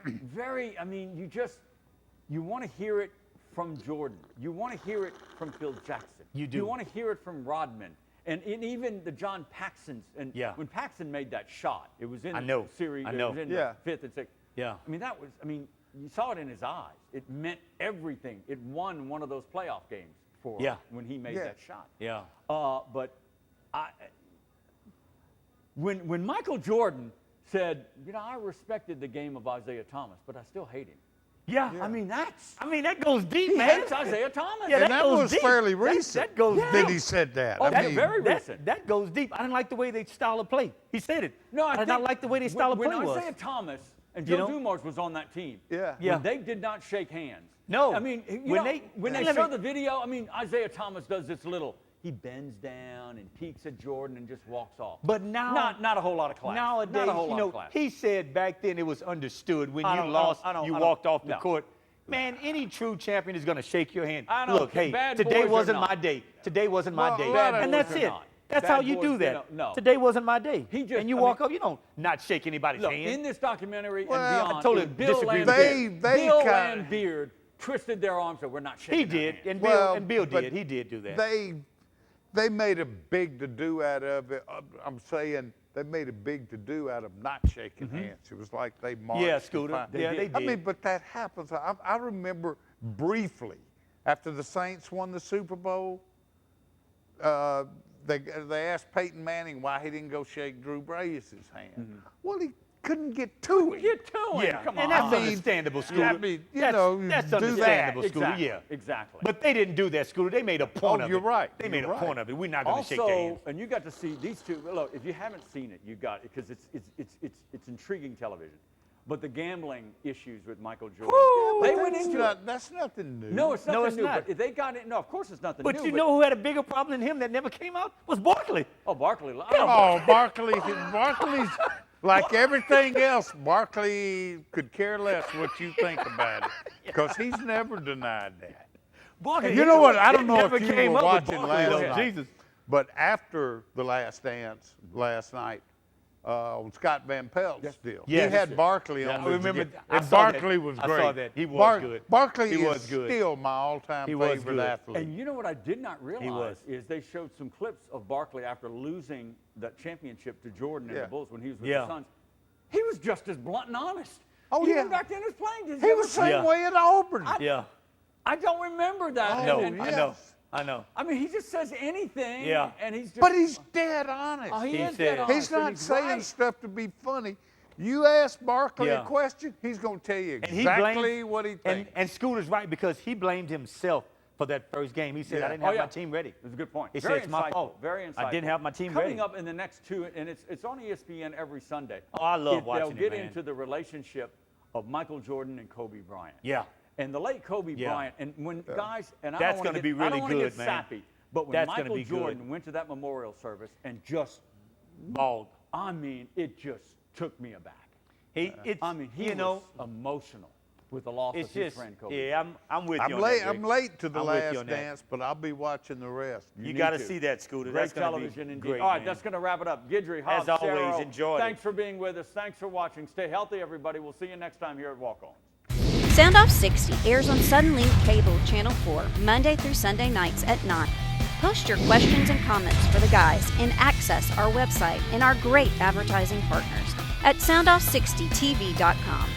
You want to hear it from Jordan. You want to hear it from Phil Jackson. You do. You want to hear it from Rodman. And even the John Paxsons. And when Paxson made that shot, it was in the series. It was in the 5th and 6th. Yeah. You saw it in his eyes. It meant everything. It won one of those playoff games for him when he made that shot. Yeah. But when Michael Jordan said, I respected the game of Isaiah Thomas, but I still hate him. Yeah. that goes deep, He man. hates Isaiah Thomas. Yeah, and that goes was deep. fairly recent. That goes that he said that. Oh, very recent. That goes deep. I didn't like the way they style of play. He said it. No, I did not like the way they style of play was. When Isaiah Thomas and Joe Dumars was on that team, when they did not shake hands. No. When they show the video, Isaiah Thomas does this little, he bends down and peeks at Jordan and just walks off. But now, not a whole lot of class. Nowadays, not a whole lot of class. he said back then it was understood when you lost, you walked off the court. Man, any true champion is going to shake your hand. I know, Look, hey, bad today boys wasn't are my not. day. Today wasn't my day. bad And boys that's are it. not. That's Bad how you boys, do they that. don't- no. Today wasn't my day. He just- and you I walk mean- up, you don't not shake anybody's Look, hand. in this documentary Well, and beyond, I totally Bill disagree and with Beard, that. They Bill kinda- and Beard twisted their arms, so we're not shaking He their did, hand. and Well, Bill but did. He did do that. They made a big to-do out of it. I'm saying they made a big to-do out of not shaking hands. It was like they marched. Yeah, to Scooter. find- They did. I mean, but that happens. I remember briefly after the Saints won the Super Bowl, they asked Peyton Manning why he didn't go shake Drew Brees' hand. Well, he couldn't get to him. Get to him. Yeah, Come and on. that's understandable, Scooter. I mean, you that's, know, that's do that. understandable, Scooter. Exactly. Yeah, Exactly. But they didn't do that, Scooter. They made a point of it. you're right. They made You're a point right. of it. We're not going to shake their Also, hands. and you got to see these two. Look, if you haven't seen it, you got it because it's intriguing television. But the gambling issues with Michael Jordan, they went into it. That's nothing new. No, it's nothing No, it's new. not. But they got it. No, of course it's nothing But new. you know who had a bigger problem than him that never came out? Was Barkley. Oh, Barkley. Oh, Barkley's like everything else. Barkley could care less what you think about it because he's never denied that. Barkley, You know what? I don't know never if you came were up with watching Barkley, last though. night, Jesus. but after the Last Dance last night, Scott Van Pelt's deal. Yes. He had Barkley Yeah, on I his remember gift, I and saw that. Barkley was I great. saw that. He was good. Barkley He was is good. still my all-time He was favorite good. athlete. And you know what I did not realize was. is they showed some clips of Barkley after losing that championship to Jordan and Yeah. the Bulls when he was with Yeah. the Suns. He was just as blunt and honest. Oh, Even yeah. back then he was playing. He was the same Yeah. way at Auburn. Yeah. I don't remember that. I And- know. and- I know. I know. I mean, he just says anything. Yeah. And he's just. But he's dead honest. Oh, he He is said- dead honest, He's and not saying right. stuff to be funny. You ask Barkley Yeah. a question, he's going to tell you And he exactly blamed, what he thinks. and Scooter's right because he blamed himself for that first game. He said, Yeah. I didn't Oh, have yeah. my team ready. That's a good point. He Very said, it's my insightful, fault. Very insightful. I didn't have my team Coming ready. up in the next two, and it's on ESPN every Sunday. Oh, I love watching They'll it, get man. into the relationship of Michael Jordan and Kobe Bryant. Yeah. And the late Kobe Yeah. Bryant, and when guys, and I That's don't want gonna to be get, I really don't want to good, get man. sappy, but when That's gonna Michael be good. Jordan went to that memorial service and just, Bald. I mean, it just took me aback. He He was emotional with the loss it's of his just, friend Kobe. yeah, I'm with you I'm on late. that, Rick. I'm late to the I'm with you Last on that. Dance, but I'll be watching the rest. You need got to to. see that, Scooter. Great That's gonna television be indeed. great, All right, man. that's going to wrap it up. Guidry, Hobbs, always, Sarah, enjoyed it. thanks for being with us. Thanks for watching. Stay healthy, everybody. We'll see you next time here at Walk On. SoundOff 60 airs on Suddenlink Cable Channel 4, Monday through Sunday nights at 9. Post your questions and comments for the guys and access our website and our great advertising partners at soundoff60tv.com.